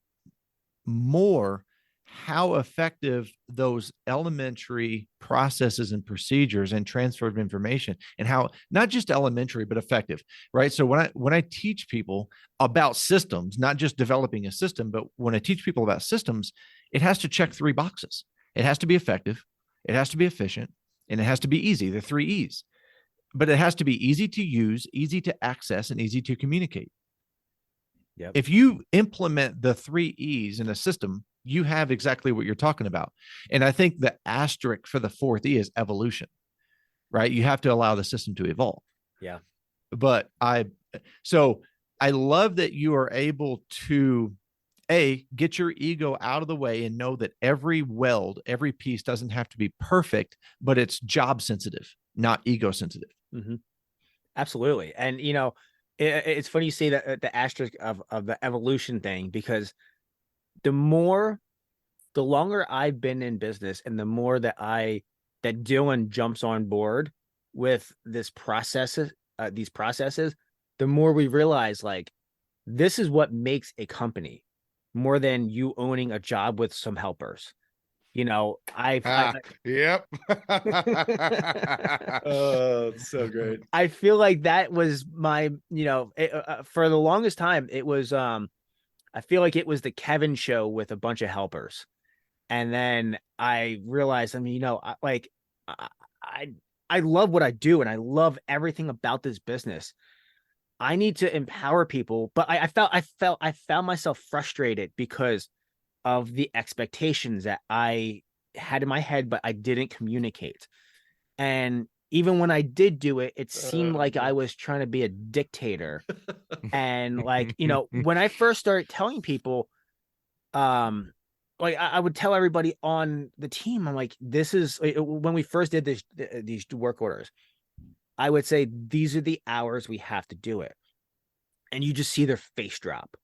more how effective those elementary processes and procedures and transfer of information, and how not just elementary, but effective, right? So when I teach people about systems, not just developing a system, but when I teach people about systems, it has to check 3 boxes. It has to be effective, it has to be efficient, and it has to be easy, the 3 E's. But it has to be easy to use, easy to access, and easy to communicate. Yep. If you implement the 3 E's in a system, you have exactly what you're talking about. And I think the asterisk for the 4th E is evolution, right? You have to allow the system to evolve. Yeah. But I love that you are able to get your ego out of the way and know that every piece doesn't have to be perfect, but it's job sensitive, not ego sensitive. Absolutely. And, it's funny you say that the asterisk of the evolution thing, because the longer I've been in business and the more that Dylan jumps on board with these processes, the more we realize, like, this is what makes a company more than you owning a job with some helpers. Yep. Oh, it's so great. I feel like that was my, for the longest time, it was, I feel like it was the Kevin show with a bunch of helpers. And then I realized, I love what I do and I love everything about this business. I need to empower people, but I found myself frustrated because of the expectations that I had in my head, but I didn't communicate. And even when I did do it, it seemed like I was trying to be a dictator. And like, when I first started telling people, like I would tell everybody on the team, I'm like, this is when we first did these work orders, I would say, these are the hours we have to do it. And you just see their face drop.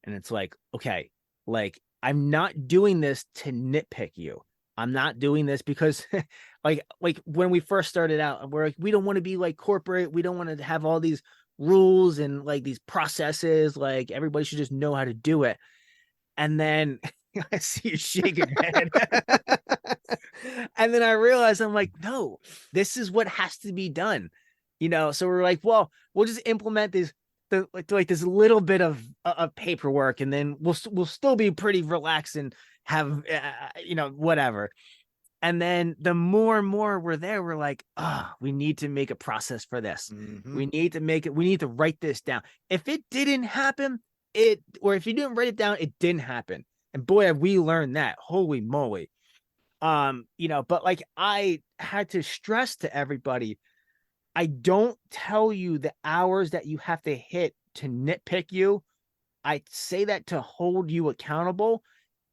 And it's like, okay, like I'm not doing this to nitpick you. I'm not doing this because like when we first started out, we're like, we don't want to be like corporate. We don't want to have all these rules and like these processes. Like everybody should just know how to do it. And then I see you shaking your head. And then I realized, I'm like, no, this is what has to be done. So we're like, well, we'll just implement this this little bit of paperwork, and then we'll still be pretty relaxed and have whatever. And then the more and more we're there, we're like, we need to make a process for this. Mhm. We need to write this down. If it didn't happen, or if you didn't write it down, it didn't happen. And boy, have we learned that. Holy moly. But like I had to stress to everybody, I don't tell you the hours that you have to hit to nitpick you. I say that to hold you accountable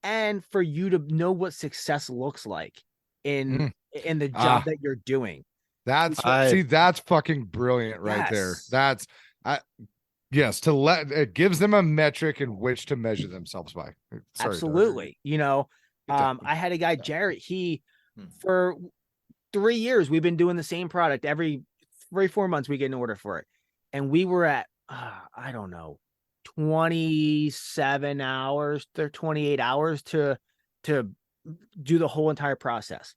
and for you to know what success looks like in the job that you're doing. That's fucking brilliant right there. Yes. Yes, it gives them a metric in which to measure themselves by. Sorry, absolutely. I had a guy, Jared, for 3 years, we've been doing the same product. Every 4 months we get an order for it. And we were at, I don't know, 27 hours to 28 hours to do the whole entire process.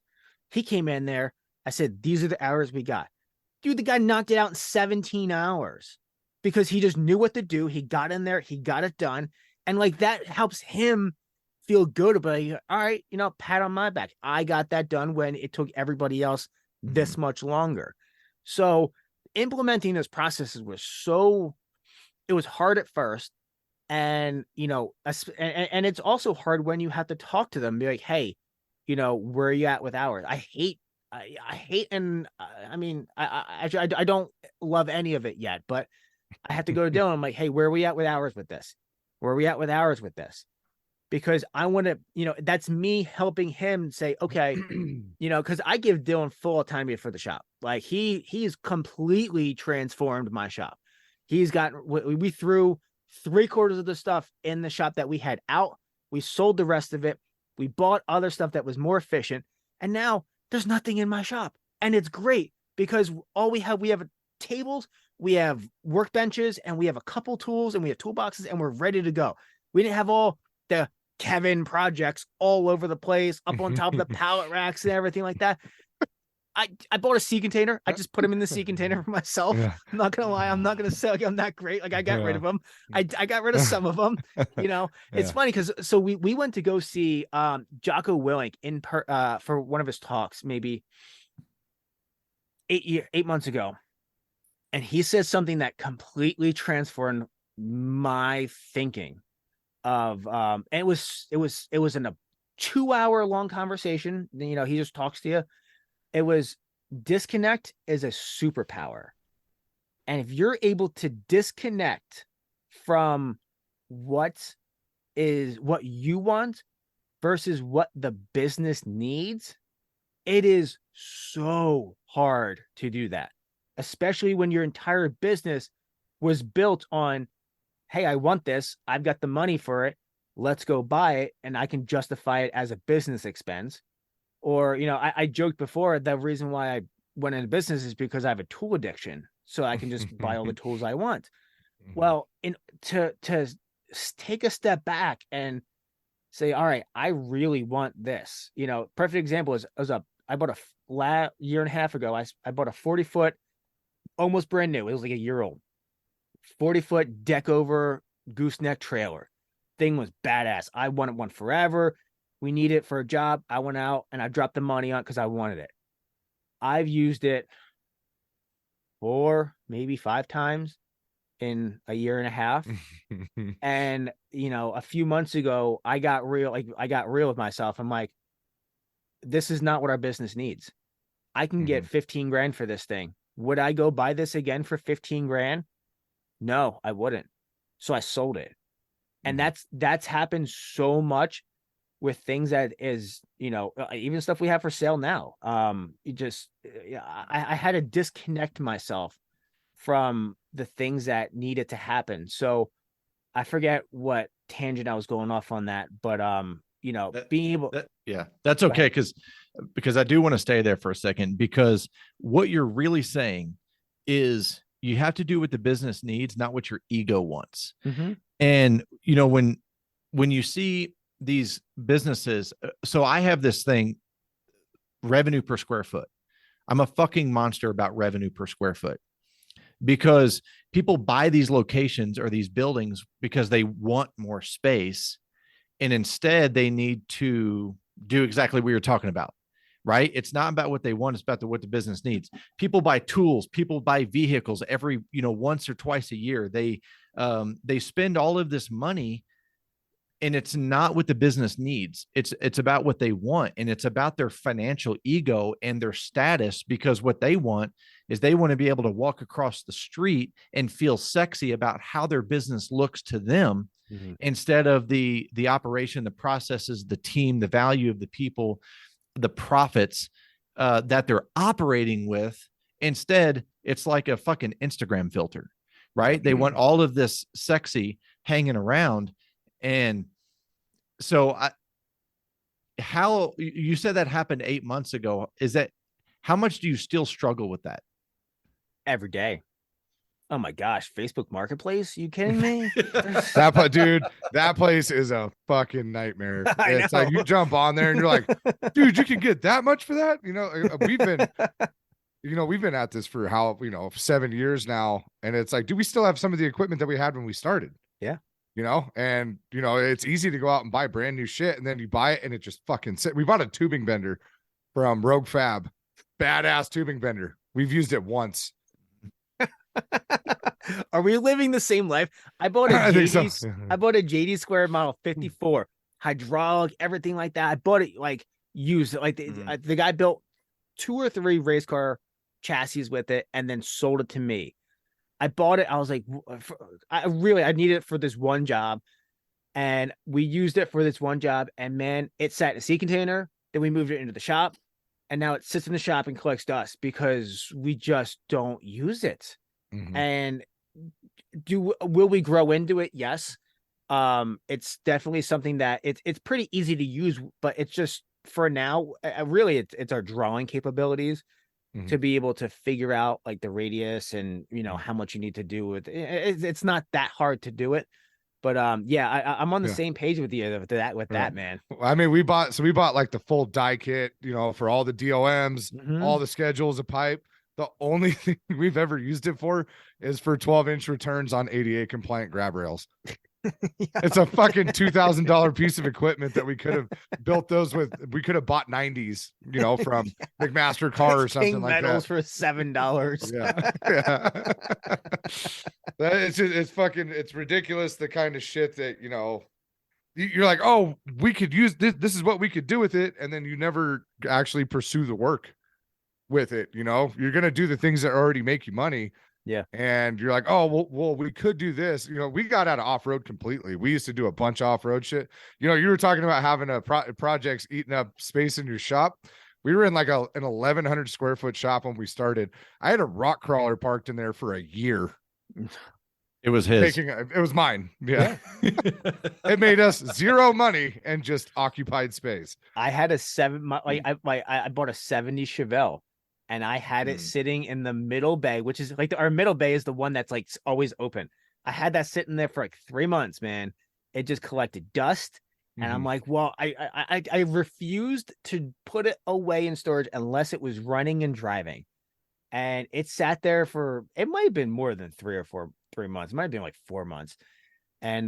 He came in there. I said, these are the hours we got. Dude, the guy knocked it out in 17 hours because he just knew what to do. He got in there. He got it done. And like that helps him feel good about it. All right, pat on my back. I got that done when it took everybody else this much longer. So implementing those processes it was hard at first. And, and it's also hard when you have to talk to them, be like, hey, where are you at with hours? I hate, and I mean, I don't love any of it yet, but I have to go to Dylan. I'm like, hey, where are we at with hours with this? Where are we at with hours with this? Because I want to, that's me helping him say, okay, because I give Dylan full autonomy for the shop. Like he's completely transformed my shop. We threw 3/4 of the stuff in the shop that we had out. We sold the rest of it. We bought other stuff that was more efficient. And now there's nothing in my shop. And it's great because we have tables, we have workbenches, and we have a couple tools, and we have toolboxes, and we're ready to go. We didn't have all the Kevin projects all over the place, up on top of the pallet racks and everything like that. I bought a sea container. I just put them in the sea container for myself. Yeah. I'm not gonna lie. I'm not gonna say like I'm that great. Like I got rid of them. I got rid of some of them. It's funny because we went to go see Jocko Willink for one of his talks maybe 8 months ago, and he said something that completely transformed my thinking. And it was in a 2-hour long conversation. He just talks to you. It was, disconnect is a superpower. And if you're able to disconnect from what you want versus what the business needs, it is so hard to do that, especially when your entire business was built on, hey, I want this. I've got the money for it. Let's go buy it. And I can justify it as a business expense. Or, I joked before, the reason why I went into business is because I have a tool addiction. So I can just buy all the tools I want. Well, to take a step back and say, all right, I really want this. Perfect example is I bought a year and a half ago. I bought a 40-foot, almost brand new. It was like a year old, 40-foot deck over gooseneck trailer. Thing was badass. I wanted one forever. We need it for a job. I went out and I dropped the money on it because I wanted it. I've used it 4, maybe 5 times in a year and a half. And, a few months ago, I got real with myself. I'm like, this is not what our business needs. I can get 15 grand for this thing. Would I go buy this again for 15 grand? No, I wouldn't. So I sold it. And that's happened so much with things that is, even stuff we have for sale now. I had to disconnect myself from the things that needed to happen. So I forget what tangent I was going off on that, but being able that's okay, because I do want to stay there for a second, because what you're really saying is you have to do what the business needs, not what your ego wants. And when you see these businesses, so I have this thing, revenue per square foot. I'm a fucking monster about revenue per square foot, because people buy these locations or these buildings because they want more space, and instead they need to do exactly what you're talking about, right? It's not about what they want, it's about what the business needs. People buy tools, people buy vehicles every, once or twice a year. They spend all of this money, and it's not what the business needs. It's about what they want, and it's about their financial ego and their status, because what they want is they want to be able to walk across the street and feel sexy about how their business looks to them, instead of the operation, the processes, the team, the value of the people, the profits that they're operating with. Instead, it's like a fucking Instagram filter, right? They want all of this sexy hanging around. And so how you said that happened 8 months ago. How much do you still struggle with that? Every day. Oh my gosh, Facebook Marketplace? You kidding me? That place is a fucking nightmare. It's like you jump on there and you're like, dude, you can get that much for that? We've been at this for 7 years now. And it's like, do we still have some of the equipment that we had when we started? Yeah. It's easy to go out and buy brand new shit, and then you buy it and it just fucking sit. We bought a tubing bender from Rogue Fab, badass tubing bender. We've used it once. Are we living the same life? I bought a JD Square Model 54, hydraulic, everything like that. I bought it used. The guy built 2 or 3 race car chassis with it and then sold it to me. I bought it. I was like, I needed it for this one job, and we used it for this one job. And man, it sat in a sea container. Then we moved it into the shop, and now it sits in the shop and collects dust because we just don't use it. And will we grow into it? Yes. It's definitely something that it's pretty easy to use, but it's just for now, really, it's our drawing capabilities to be able to figure out like the radius and how much you need to do with it. It's not that hard to do it, but I'm on the same page with you with that, man. I mean, we bought like the full die kit, for all the DOMs, all the schedules of pipe. The only thing we've ever used it for is for 12-inch returns on ADA compliant grab rails. It's a fucking $2,000 piece of equipment that we could have built those with. We could have bought 90s, from McMaster Car or something like that. For $7. Yeah. It's ridiculous. The kind of shit that, you're like, oh, we could use this. This is what we could do with it. And then you never actually pursue the work with it. You're going to do the things that already make you money. Yeah. And you're like, oh, well, we could do this. We got out of off-road completely. We used to do a bunch of off-road shit. You were talking about having projects eating up space in your shop. We were in like an 1,100 square foot shop when we started. I had a rock crawler parked in there for a year. It was his. It was mine. Yeah. It made us zero money and just occupied space. I had I bought a 70 Chevelle. And I had it sitting in the middle bay, which is like our middle bay is the one that's like always open. I had that sitting there for like 3 months, man. It just collected dust. And I'm like, well, I refused to put it away in storage unless it was running and driving. And it sat there it might have been more than 3 months. It might have been like 4 months. And,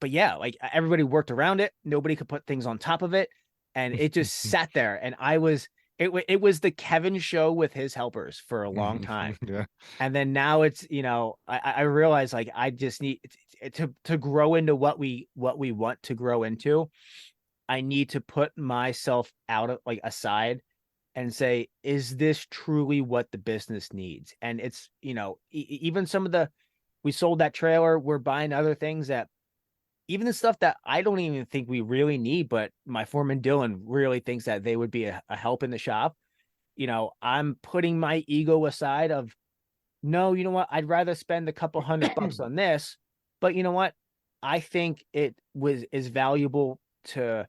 but yeah, like everybody worked around it. Nobody could put things on top of it. And it just sat there. And it was the Kevin show with his helpers for a long time. Yeah. And then now it's, I realize like I just need to grow into what we want to grow into. I need to put myself out of aside and say, is this truly what the business needs? And it's, even some of we sold that trailer, we're buying other things that, even the stuff that I don't even think we really need, but my foreman Dylan really thinks that they would be a help in the shop. I'm putting my ego aside of, no, you know what? I'd rather spend a couple $100 on this, but you know what? I think it is valuable to,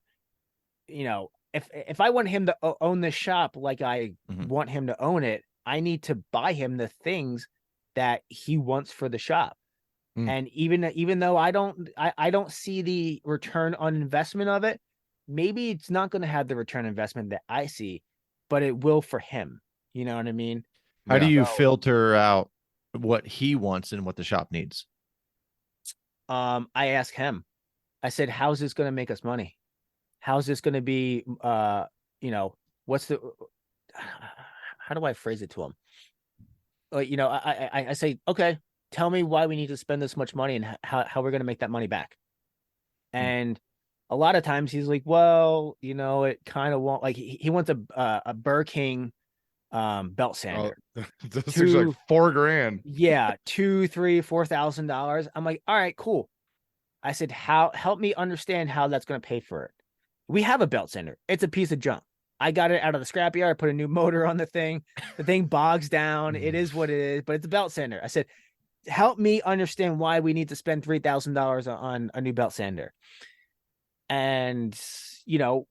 if I want him to own this shop like I want him to own it, I need to buy him the things that he wants for the shop. And even though I don't see the return on investment of it, maybe it's not going to have the return investment that I see, but it will for him. You know what I mean? How do you filter out what he wants and what the shop needs? I ask him. I said, how's this going to make us money? How's this going to be, what's how do I phrase it to him? I say, okay, tell me why we need to spend this much money and how we're going to make that money back. And a lot of times he's like, well, it kind of won't, like he wants a Burr King belt sander. This is like $4,000. Yeah, $2,000, $3,000, $4,000. I'm like, all right, cool. I said, help me understand how that's going to pay for it. We have a belt sander. It's a piece of junk. I got it out of the scrapyard. I put a new motor on the thing. The thing bogs down. It is what it is, but it's a belt sander. I said, help me understand why we need to spend $3,000 on a new belt sander. And,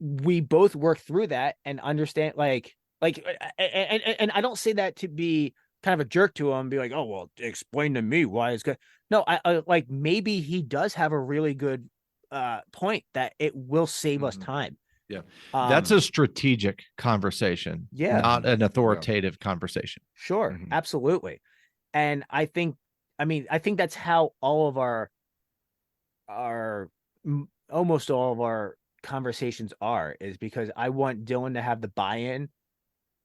we both work through that and understand and I don't say that to be kind of a jerk to him, be like, oh, well, explain to me why it's good. No, I like, maybe he does have a really good point that it will save us time. Yeah. That's a strategic conversation, not an authoritative conversation. Sure. Absolutely. And I think that's how all of our almost all of our conversations is because I want Dylan to have the buy-in,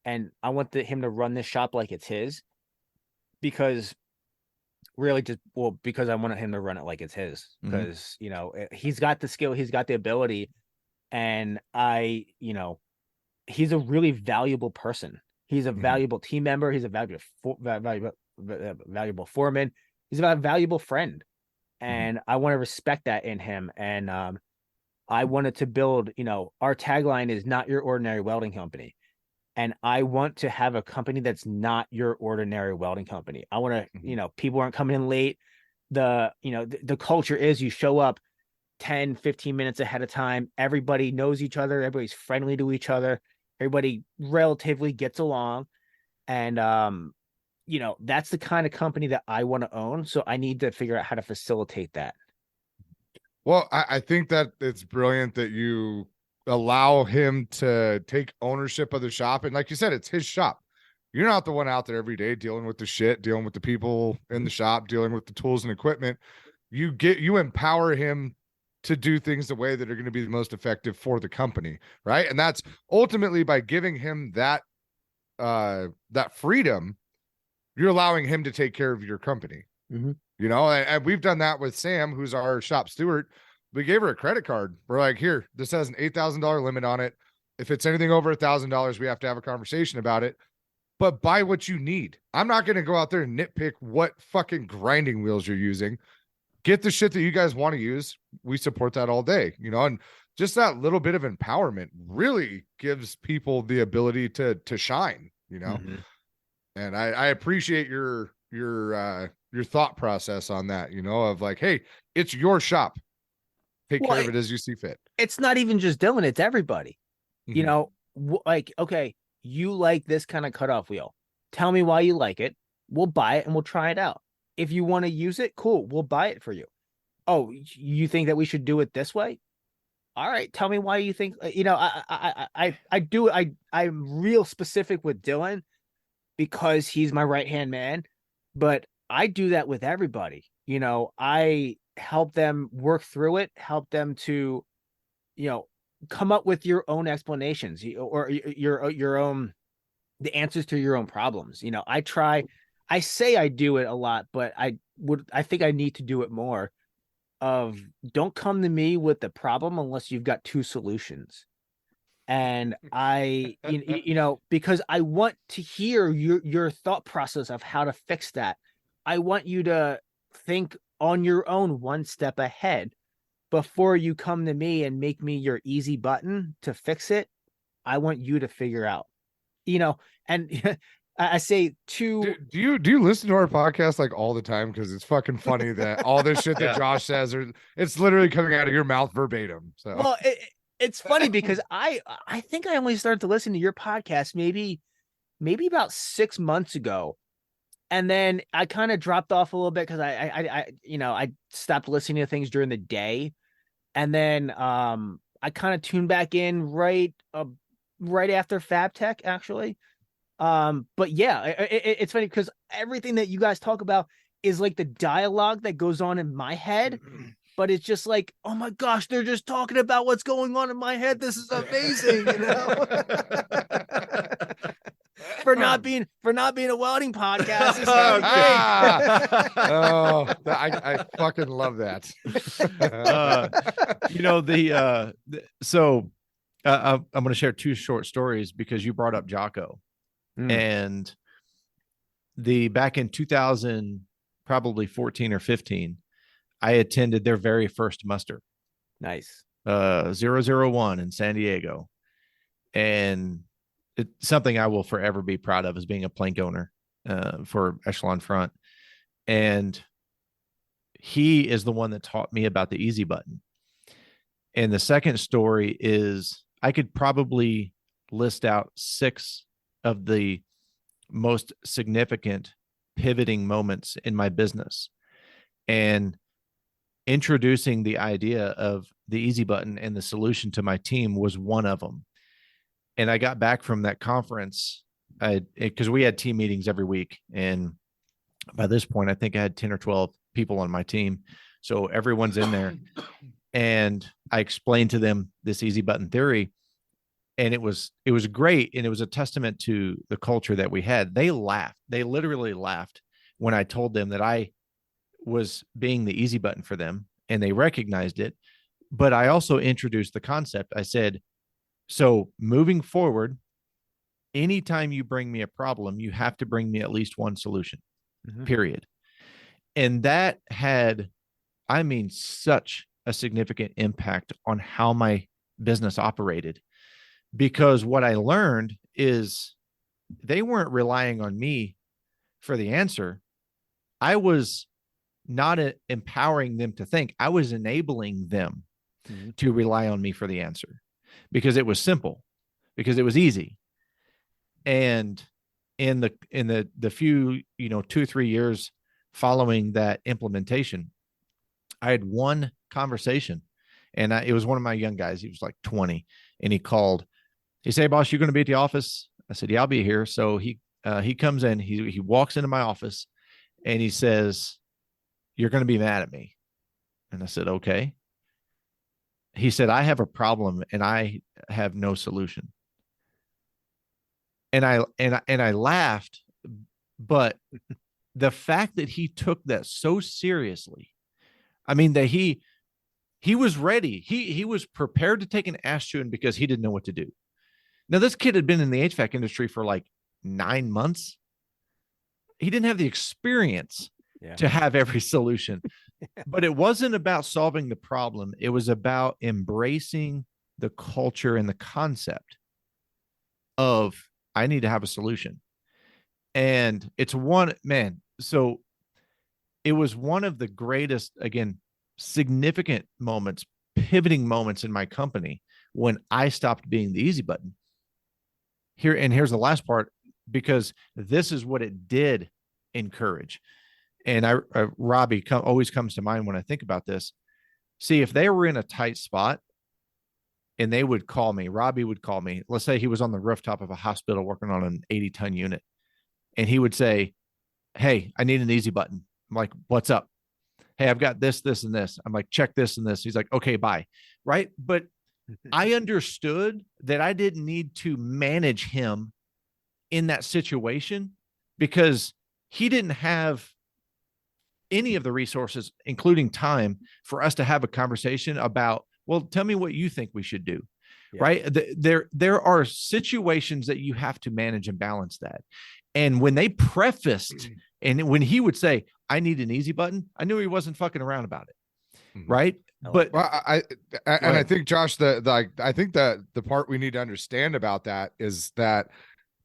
and I want him to run this shop like it's his, because I wanted him to run it like it's his, because he's got the skill, he's got the ability, and he's a really valuable person. He's a valuable team member. He's a valuable foreman. He's a valuable friend, and I want to respect that in him. And I wanted to build. Our tagline is "Not your ordinary welding company," and I want to have a company that's not your ordinary welding company. I want to, people aren't coming in late. The culture is you show up 10, 15 minutes ahead of time. Everybody knows each other. Everybody's friendly to each other. Everybody relatively gets along. And, that's the kind of company that I want to own. So I need to figure out how to facilitate that. Well, I think that it's brilliant that you allow him to take ownership of the shop. And like you said, it's his shop. You're not the one out there every day dealing with the shit, dealing with the people in the shop, dealing with the tools and equipment. You empower him to do things the way that are going to be the most effective for the company. Right. And that's ultimately by giving him that freedom, you're allowing him to take care of your company. And we've done that with Sam, who's our shop steward. We gave her a credit card. We're like, here, this has an $8,000 limit on it. If it's anything over $1,000, we have to have a conversation about it. But buy what you need. I'm not going to go out there and nitpick what fucking grinding wheels you're using. Get the shit that you guys want to use. We support that all day, and just that little bit of empowerment really gives people the ability to shine, And I appreciate your thought process on that, of like, hey, it's your shop. Take care of it as you see fit. It's not even just Dylan, it's everybody. Okay, you like this kind of cutoff wheel. Tell me why you like it. We'll buy it and we'll try it out. If you want to use it, cool, we'll buy it for you. Oh, you think that we should do it this way? All right, tell me why you think, I'm real specific with Dylan because he's my right-hand man, but I do that with everybody. I help them work through it, help them to, come up with your own explanations or your own, the answers to your own problems. I say I do it a lot, but I think I need to do it more of don't come to me with the problem unless you've got two solutions. And because I want to hear your thought process of how to fix that. I want you to think on your own one step ahead before you come to me and make me your easy button to fix it. I want you to figure out, and I say do you listen to our podcast like all the time? Because it's fucking funny that all this shit that Josh says, it's literally coming out of your mouth verbatim. So well, it's funny because I think I only started to listen to your podcast maybe about 6 months ago, and then I kind of dropped off a little bit because I stopped listening to things during the day, and then I kind of tuned back in right after Fab Tech actually. But yeah, it's funny because everything that you guys talk about is like the dialogue that goes on in my head, but it's just like, oh my gosh, they're just talking about what's going on in my head. This is amazing, for not being a welding podcast. This is great. Oh, I fucking love that. So I'm going to share two short stories because you brought up Jocko. And back in 2000, probably 14 or 15, I attended their very first muster. Nice. 001 in San Diego. And it's something I will forever be proud of as being a plank owner for Echelon Front. And he is the one that taught me about the easy button. And the second story is I could probably list out 6 of the most significant pivoting moments in my business, and introducing the idea of the easy button and the solution to my team was one of them. And I got back from that conference because we had team meetings every week. And by this point, I think I had 10 or 12 people on my team. So everyone's in there. And I explained to them this easy button theory. And it was great. And it was a testament to the culture that we had. They laughed. They literally laughed when I told them that I was being the easy button for them, and they recognized it. But I also introduced the concept. I said, so moving forward, anytime you bring me a problem, you have to bring me at least one solution, period. And that had, such a significant impact on how my business operated. Because what I learned is they weren't relying on me for the answer. I was not empowering them to think. I was enabling them to rely on me for the answer because it was simple, because it was easy. And in the few, 2-3 years following that implementation, I had one conversation, and it was one of my young guys. He was like 20, and he called. He said, "Hey, boss, you going to be at the office?" I said, "Yeah, I'll be here." So he comes in, he walks into my office, and he says, "You're going to be mad at me." And I said, "Okay." He said, "I have a problem and I have no solution." And I laughed, but the fact that he took that so seriously, that he was ready. He was prepared to take an ass chewing because he didn't know what to do. Now, this kid had been in the HVAC industry for like 9 months. He didn't have the experience to have every solution, but it wasn't about solving the problem. It was about embracing the culture and the concept of I need to have a solution. And it's one, man. So it was one of the greatest, again, significant moments, pivoting moments in my company when I stopped being the easy button. Here's the last part, because this is what it did encourage. And Robbie always comes to mind when I think about this. See, if they were in a tight spot and they would call me, Robbie would call me. Let's say he was on the rooftop of a hospital working on an 80-ton unit. And he would say, "Hey, I need an easy button." I'm like, "What's up?" "Hey, I've got this, this, and this." I'm like, "Check this and this." He's like, "Okay, bye." Right. But I understood that I didn't need to manage him in that situation because he didn't have any of the resources, including time, for us to have a conversation about, well, tell me what you think we should do. right? There are situations that you have to manage and balance that. And when they prefaced, and when he would say, I need an easy button, I knew he wasn't fucking around about it. Right. But well, I think, Josh, I think that the part we need to understand about that is that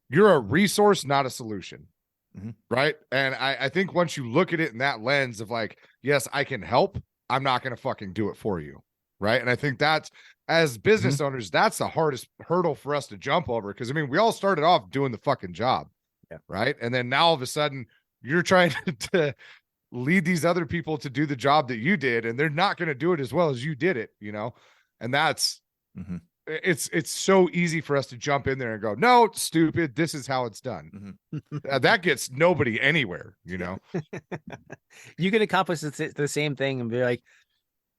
you're a resource, not a solution. Right. And I think once you look at it in that lens of like, yes, I can help, I'm not going to fucking do it for you. Right. And I think that's, as business owners, that's the hardest hurdle for us to jump over. Cause I mean, we all started off doing the fucking job. Yeah. Right. And then now all of a sudden you're trying to lead these other people to do the job that you did, and they're not going to do it as well as you did it, you know? And that's, it's so easy for us to jump in there and go, no, it's stupid. This is how it's done. That gets nobody anywhere, you know? You can accomplish the same thing and be like,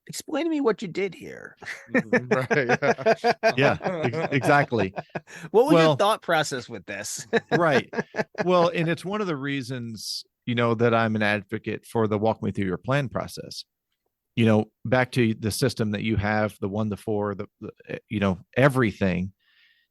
explain to me what you did here. Right. Yeah, exactly. What was your thought process with this? Right. Well, and it's one of the reasons, you know, that I'm an advocate for the walk me through your plan process. You know, back to the system that you have, the 1 to 4, the you know, everything,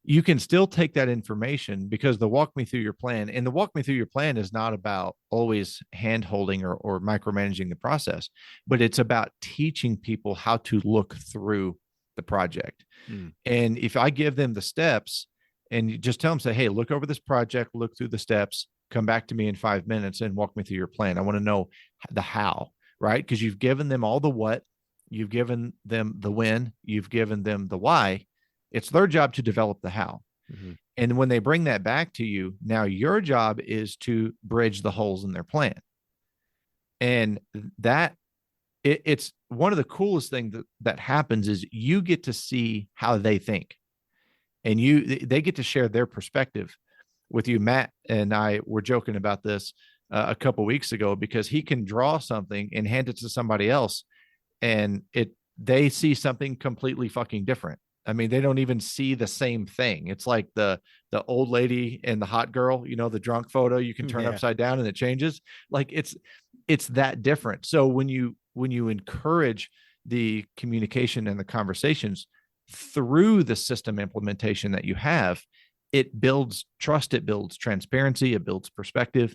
you can still take that information, because the walk me through your plan, and the walk me through your plan is not about always hand holding or micromanaging the process, but it's about teaching people how to look through the project. And if I give them the steps and you just tell them, say, hey, look over this project, look through the steps, come back to me in 5 minutes and walk me through your plan. I want to know the how, right? Because you've given them all the what, you've given them the when, you've given them the why. It's their job to develop the how. And when they bring that back to you, now your job is to bridge the holes in their plan. And that it's one of the coolest things that happens is you get to see how they think, and they get to share their perspective with you. Matt and I were joking about this a couple weeks ago, because he can draw something and hand it to somebody else, and they see something completely fucking different. I mean, they don't even see the same thing. It's like the old lady and the hot girl, you know, the drunk photo you can turn upside down and it changes. Like it's that different. So when you encourage the communication and the conversations through the system implementation that you have, it builds trust, it builds transparency, it builds perspective,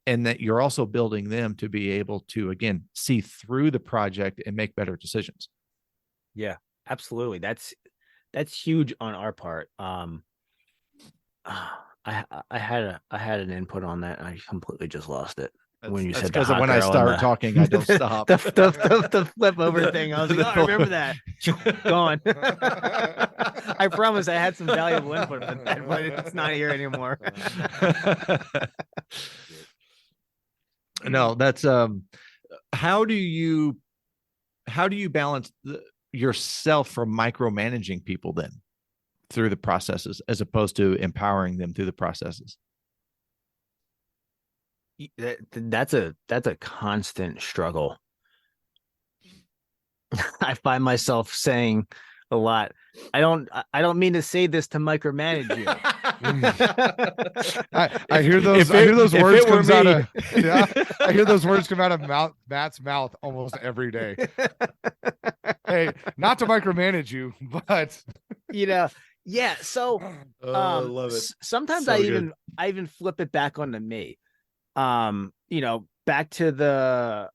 and that you're also building them to be able to, again, see through the project and make better decisions. Yeah, absolutely. That's huge on our part. I had an input on that, and I completely just lost it. When you said because when I start talking, I don't stop. the flip over thing. I was like, I remember that. Gone. I promise I had some valuable input on that, but it's not here anymore. No, that's how do you balance yourself from micromanaging people then through the processes, as opposed to empowering them through the processes? That's a constant struggle. I find myself saying a lot, I don't mean to say this to micromanage you. I hear those words comes out of I hear those words come out of Matt's mouth almost every day. Hey, not to micromanage you, but you know, yeah. So I love it. Sometimes So I even flip it back onto me. You know, back to the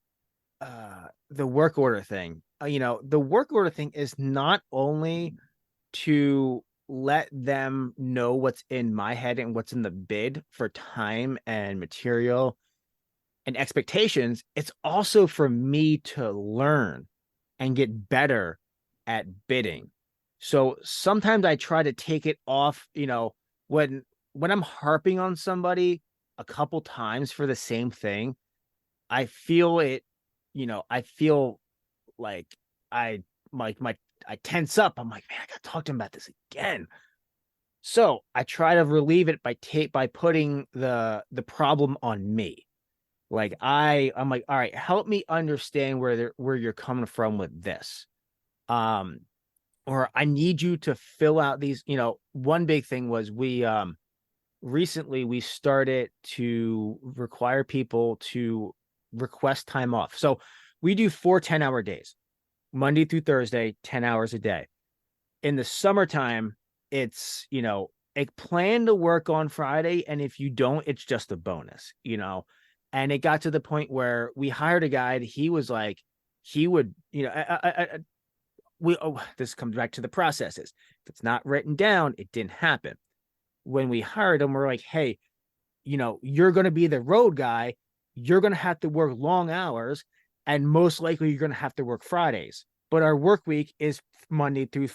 work order thing. You know, the work order thing is not only to let them know what's in my head and what's in the bid for time and material and expectations. It's also for me to learn and get better at bidding. So sometimes I try to take it off, you know, when I'm harping on somebody a couple times for the same thing, I feel it, you know, I feel like I tense up. I'm like, man, I gotta talk to him about this again. So I try to relieve it by putting the problem on me. Like I'm like, all right, help me understand where you're coming from with this. Or I need you to fill out these, you know, one big thing was recently we started to require people to request time off. So we do 4 10-hour days, Monday through Thursday, 10 hours a day. In the summertime, it's, plan to work on Friday. And if you don't, it's just a bonus, and it got to the point where we hired a guy that he was like, he would, this comes back to the processes. If it's not written down, it didn't happen. When we hired him, we're like, hey, you're going to be the road guy. You're going to have to work long hours, and most likely you're going to have to work Fridays. But our work week is Monday through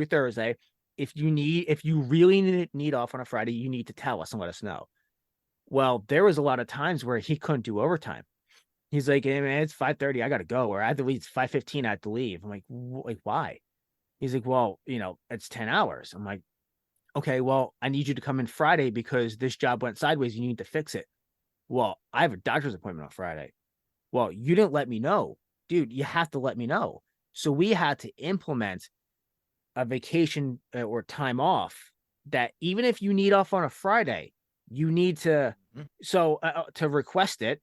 Thursday. If you really need off on a Friday, you need to tell us and let us know. Well, there was a lot of times where he couldn't do overtime. He's like, hey, man, it's 5:30. I got to go. Or I have to leave. It's 5:15. I have to leave. I'm like, why? He's like, well, it's 10 hours. I'm like, okay, well, I need you to come in Friday because this job went sideways. You need to fix it. Well, I have a doctor's appointment on Friday. Well, you didn't let me know. Dude, you have to let me know. So we had to implement a vacation or time off that even if you need off on a Friday, you need to, to request it.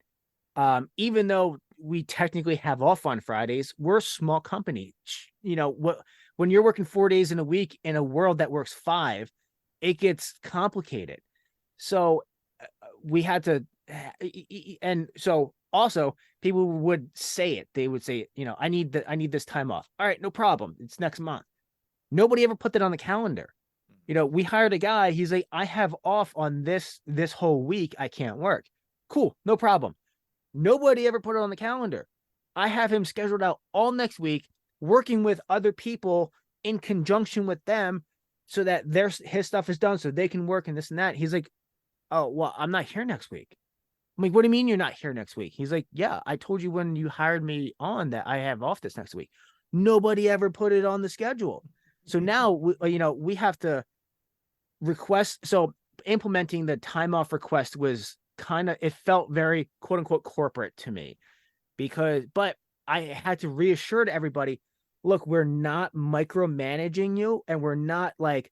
Even though we technically have off on Fridays, we're a small company. When you're working 4 days in a week in a world that works 5, it gets complicated. So we had to, and so also people would say it. They would say, I need this time off. All right, no problem. It's next month. Nobody ever put that on the calendar. We hired a guy. He's like, I have off on this whole week. I can't work. Cool, no problem. Nobody ever put it on the calendar. I have him scheduled out all next week, working with other people in conjunction with them so that his stuff is done so they can work and this and that. He's like, oh, well, I'm not here next week. I'm like, what do you mean you're not here next week? He's like, yeah, I told you when you hired me on that I have off this next week. Nobody ever put it on the schedule. So now, we have to request. So implementing the time off request was it felt very quote unquote corporate to me but I had to reassure to everybody, look, we're not micromanaging you and we're not like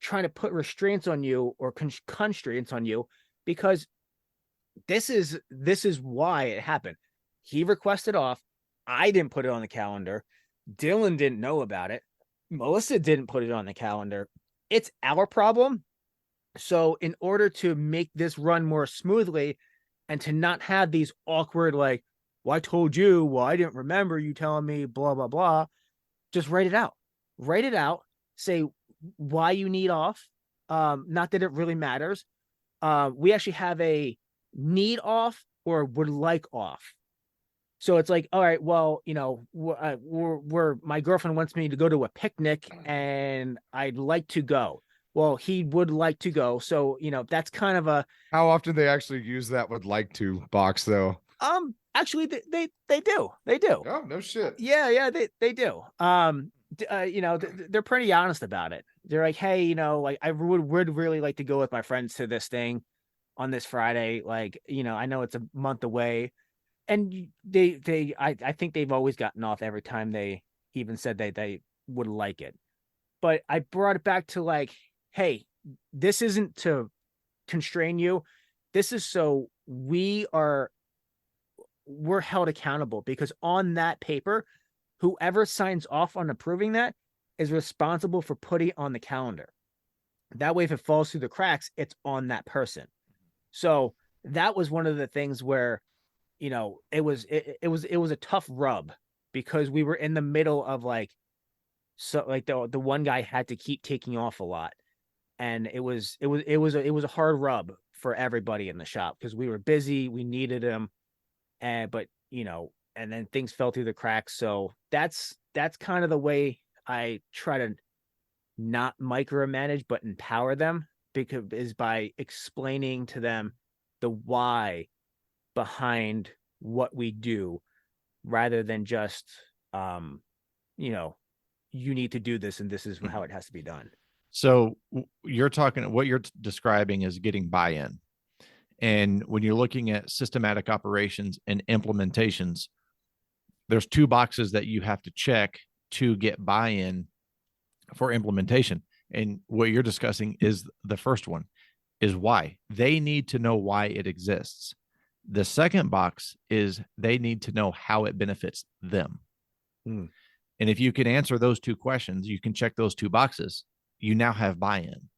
trying to put restraints on you or constraints on you, because this is why it happened. He requested off. I didn't put it on the calendar. Dylan didn't know about it. Melissa didn't put it on the calendar. It's our problem. So in order to make this run more smoothly and to not have these awkward, like, well, I told you, well, I didn't remember you telling me, blah, blah, blah. Just write it out. Write it out. Say why you need off. Not that it really matters. We actually have a need off or would like off. So it's like, all right, well, my girlfriend wants me to go to a picnic and I'd like to go. Well, he would like to go. So, that's kind of a. How often they actually use that would like to box though? Actually they do. They do. Oh, no shit. Yeah, they do. They're pretty honest about it. They're like, hey, like I would really like to go with my friends to this thing on this Friday. Like, I know it's a month away. And I think they've always gotten off every time they even said they would like it. But I brought it back to like, hey, this isn't to constrain you. This is so we're held accountable, because on that paper, whoever signs off on approving that is responsible for putting it on the calendar. That way, if it falls through the cracks, it's on that person. So that was one of the things where, it was a tough rub, because we were in the middle of like, so like the one guy had to keep taking off a lot, and it was a hard rub for everybody in the shop, because we were busy, we needed him, and then things fell through the cracks. So that's kind of the way I try to not micromanage but empower them, because is by explaining to them the why behind what we do, rather than just you need to do this and this is how it has to be done. So what you're describing is getting buy-in. And when you're looking at systematic operations and implementations, there's 2 boxes that you have to check to get buy-in for implementation. And what you're discussing is the first one, is why. They need to know why it exists. The second box is they need to know how it benefits them. And if you can answer those two questions, you can check those two boxes. You now have buy-in.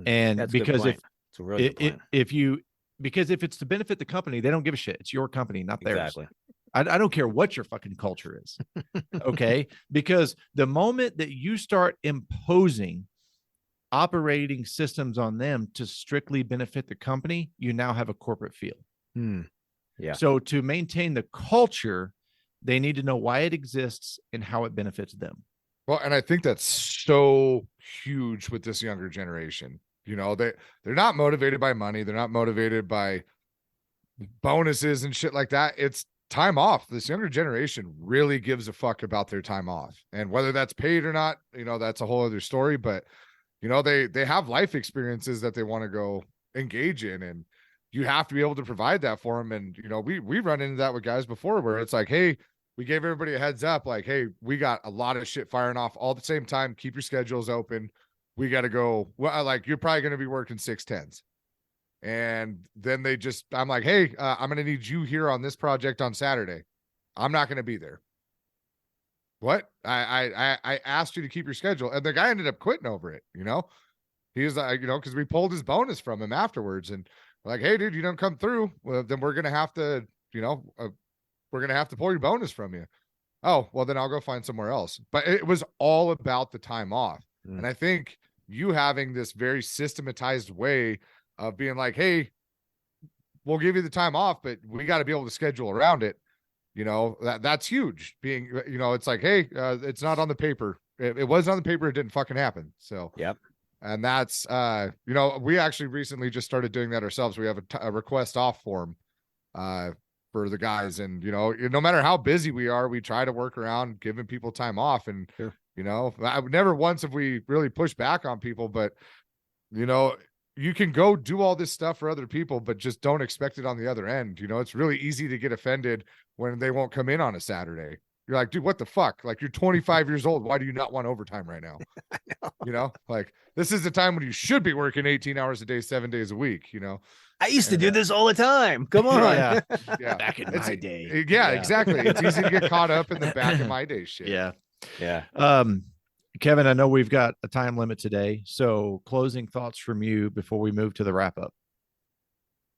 And That's because it's a really good point. Because if it's to benefit the company, they don't give a shit. It's your company, not theirs. Exactly. I don't care what your fucking culture is. Okay. Because the moment that you start imposing operating systems on them to strictly benefit the company, you now have a corporate feel. Yeah. So to maintain the culture, they need to know why it exists and how it benefits them. Well, and I think that's so huge with this younger generation. You know, they're not motivated by money. They're not motivated by bonuses and shit like that. It's time off. This younger generation really gives a fuck about their time off. And whether that's paid or not, you know, that's a whole other story. But, you know, they have life experiences that they want to go engage in. And you have to be able to provide that for them. And, you know, we run into that with guys before where it's like, hey, we gave everybody a heads up, like, hey, we got a lot of shit firing off all at the same time. Keep your schedules open. We got to go. Well, like, you're probably going to be working 6/10s. And then I'm like, hey, I'm going to need you here on this project on Saturday. I'm not going to be there. What? I asked you to keep your schedule. And the guy ended up quitting over it. You know, he was like, you know, because we pulled his bonus from him afterwards. And we're like, hey, dude, you don't come through. Well, then we're going to have to, you know, we're going to have to pull your bonus from you. Oh, well, then I'll go find somewhere else. But it was all about the time off. And I think you having this very systematized way of being like, hey, we'll give you the time off, but we got to be able to schedule around it. You know, that's huge. Being, you know, it's like, hey, it's not on the paper. It wasn't on the paper. It didn't fucking happen. So, yep. And that's, you know, we actually recently just started doing that ourselves. We have a request off form, for the guys. And, you know, no matter how busy we are, we try to work around giving people time off. And, sure. You know, I've never once have we really pushed back on people, but, you know, you can go do all this stuff for other people, but just don't expect it on the other end. You know, it's really easy to get offended when they won't come in on a Saturday. You're like, dude, what the fuck? Like, you're 25 years old. Why do you not want overtime right now? You know, like, this is the time when you should be working 18 hours a day, 7 days a week, you know? I used to do this all the time. Come on. Yeah. Yeah. Back in my day. Yeah, exactly. It's easy to get caught up in the back of my day shit. Yeah. Yeah. Kevin, I know we've got a time limit today. So closing thoughts from you before we move to the wrap up.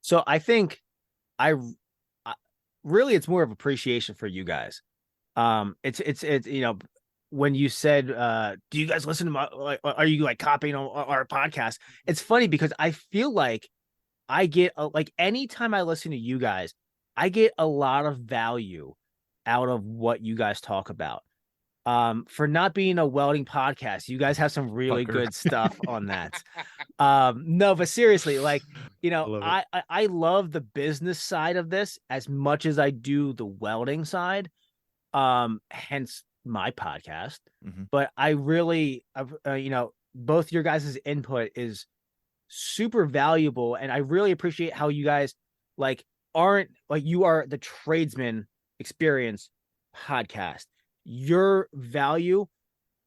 So I think I really, it's more of appreciation for you guys. It's, you know, when you said, do you guys listen to my, like, are you like copying our podcast? It's funny because I feel like I get like, anytime I listen to you guys, I get a lot of value out of what you guys talk about. For not being a welding podcast, you guys have some really good stuff on that. No, but seriously, like, you know, I love the business side of this as much as I do the welding side. Hence my podcast. But I really, you know, both your guys' input is super valuable, and I really appreciate how you guys like aren't like, you are the Tradesman Experience podcast. Your value,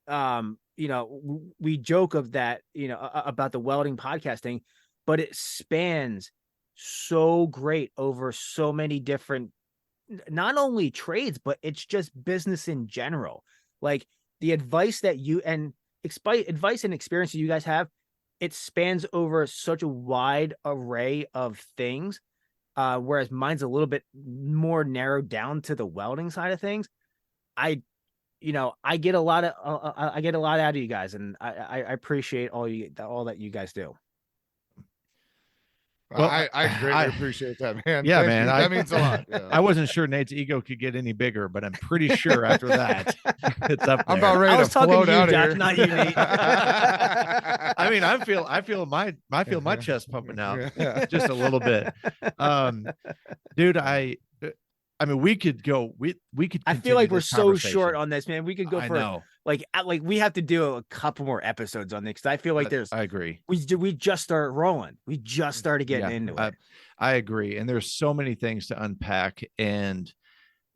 you know, we joke of that, you know, about the welding podcasting, but it spans so great over so many different, not only trades, but it's just business in general. Like, the advice that you and advice and experience that you guys have, it spans over such a wide array of things. Whereas mine's a little bit more narrowed down to the welding side of things. I get a lot out of you guys, and I appreciate all that you guys do. Well, I greatly appreciate that, man. Yeah, Thank man. you. That means a lot. Yeah. I wasn't sure Nate's ego could get any bigger, but I'm pretty sure after that, it's up there. I'm about ready to float out Josh, here. not you, Nate. I mean, I feel my chest pumping out just a little bit. Dude, I mean, we could go. We could. I feel like we're so short on this, man. We could go for like we have to do a couple more episodes on this, because I feel like I agree. We just started rolling. We just started getting into it. I agree, and there's so many things to unpack, and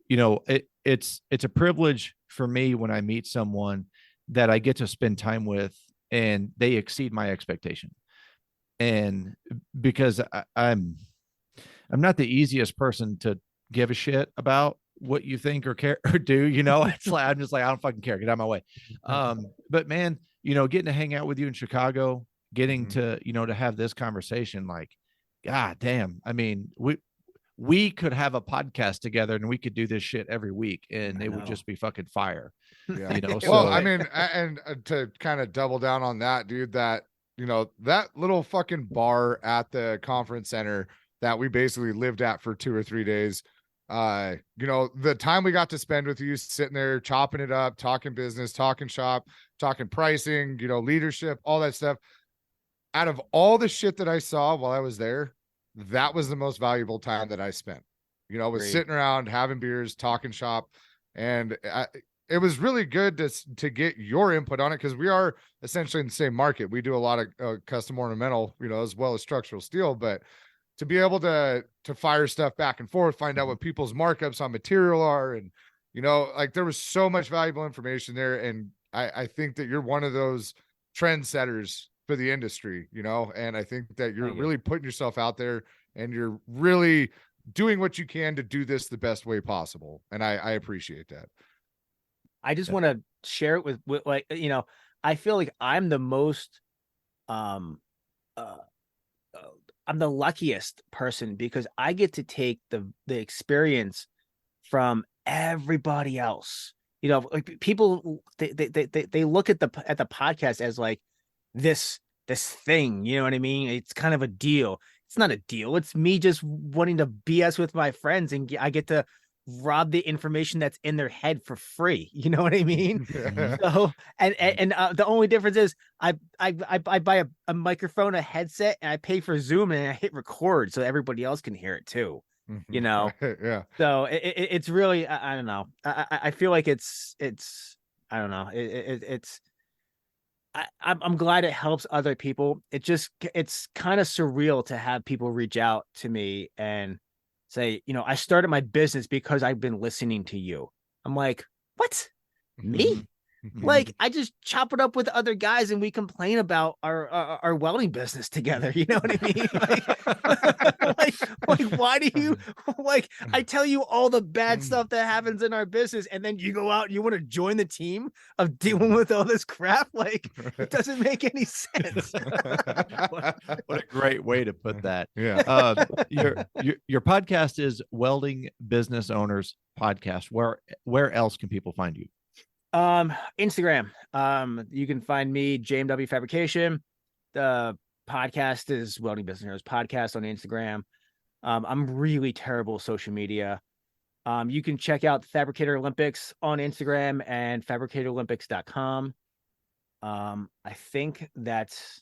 you know, it's a privilege for me when I meet someone that I get to spend time with, and they exceed my expectation, and because I'm not the easiest person to give a shit about, what you think or care or do, you know. It's like, I'm just like, I don't fucking care. Get out of my way. But man, you know, getting to hang out with you in Chicago, getting to, you know, to have this conversation, like, God damn. I mean, we could have a podcast together and we could do this shit every week and it would just be fucking fire. Yeah. You know, Well, so I mean, and to kind of double down on that, dude, that, you know, that little fucking bar at the conference center that we basically lived at for 2 or 3 days, you know, the time we got to spend with you sitting there chopping it up, talking business, talking shop, talking pricing, you know, leadership, all that stuff. Out of all the shit that I saw while I was there, that was the most valuable time that I spent, you know, was sitting around having beers, talking shop. And it was really good to get your input on it, because we are essentially in the same market. We do a lot of custom ornamental, you know, as well as structural steel, but to be able to fire stuff back and forth, find out what people's markups on material are. And, you know, like there was so much valuable information there. And I think that you're one of those trendsetters for the industry, you know, and I think that you're really putting yourself out there and you're really doing what you can to do this the best way possible. And I appreciate that. I just want to share it with like, you know, I feel like I'm the most, I'm the luckiest person because I get to take the experience from everybody else. You know, like people, they look at the podcast as like this thing, you know what I mean? It's kind of a deal. It's not a deal. It's me just wanting to BS with my friends, and I get to rob the information that's in their head for free. You know what I mean? So, and the only difference is I buy a microphone, a headset, and I pay for Zoom, and I hit record so everybody else can hear it too. You know? Yeah. So it's really, I don't know. I feel like it's I don't know. I'm glad it helps other people. It's kind of surreal to have people reach out to me and say, you know, I started my business because I've been listening to you. I'm like, what? Me? Like, I just chop it up with other guys and we complain about our welding business together. You know what I mean? Like, why do you, like, I tell you all the bad stuff that happens in our business, and then you go out and you want to join the team of dealing with all this crap? Like, it doesn't make any sense. What a great way to put that. Yeah. Your podcast is Welding Business Owners Podcast. Where else can people find you? Instagram. You can find me, JMW Fabrication. The podcast is Welding Business Owners Podcast on Instagram. I'm really terrible with social media. You can check out Fabricator Olympics on Instagram and fabricatorolympics.com. I think that's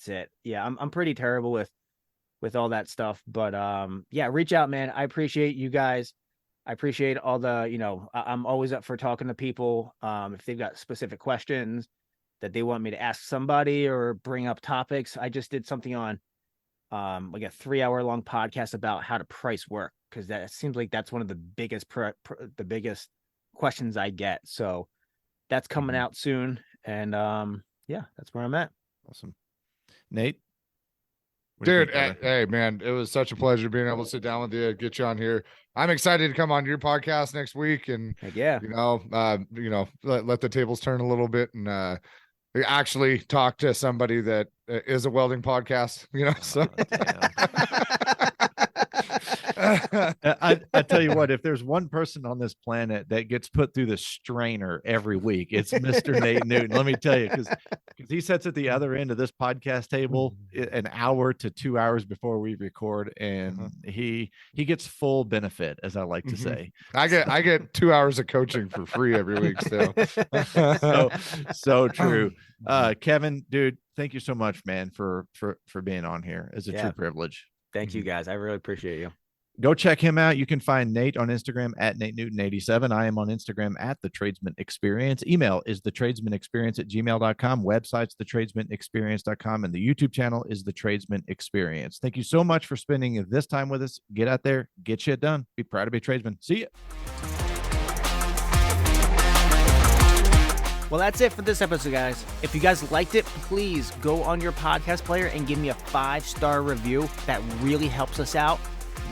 it. Yeah, I'm pretty terrible with all that stuff, but yeah, reach out, man. I appreciate you guys. I appreciate all the, you know, I'm always up for talking to people. If they've got specific questions that they want me to ask somebody or bring up topics. I just did something on like a 3-hour long podcast about how to price work, because that seems like that's one of the biggest the biggest questions I get. So that's coming out soon, and yeah, that's where I'm at. Awesome. Nate? Dude, hey man, it was such a pleasure being able to sit down with you, get you on here. I'm excited to come on your podcast next week, and yeah, you know, let the tables turn a little bit and actually talk to somebody that is a welding podcast, you know. So I tell you what, if there's one person on this planet that gets put through the strainer every week, it's Mr. Nate Newton. Let me tell you, because he sits at the other end of this podcast table an hour to 2 hours before we record, and he gets full benefit, as I like to say. I get 2 hours of coaching for free every week. So true. Kevin, dude, thank you so much, man, for being on here. It's a true privilege. Thank you guys. I really appreciate you. Go check him out. You can find Nate on Instagram at Nate Newton 87. I am on Instagram at The Tradesman Experience. Email is thetradesmanexperience@gmail.com. Website's thetradesmanexperience.com. And the YouTube channel is The Tradesman Experience. Thank you so much for spending this time with us. Get out there, get shit done. Be proud to be a tradesman. See ya. Well, that's it for this episode, guys. If you guys liked it, please go on your podcast player and give me a 5-star review. That really helps us out.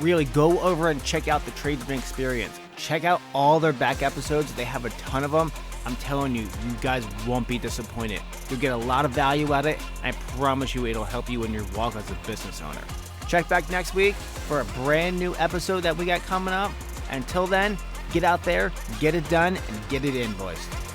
Really go over and check out The Tradesman Experience. Check out all their back episodes. They have a ton of them. I'm telling you, you guys won't be disappointed. You'll get a lot of value out of it. I promise you it'll help you in your walk as a business owner. Check back next week for a brand new episode that we got coming up. Until then, get out there, get it done, and get it invoiced.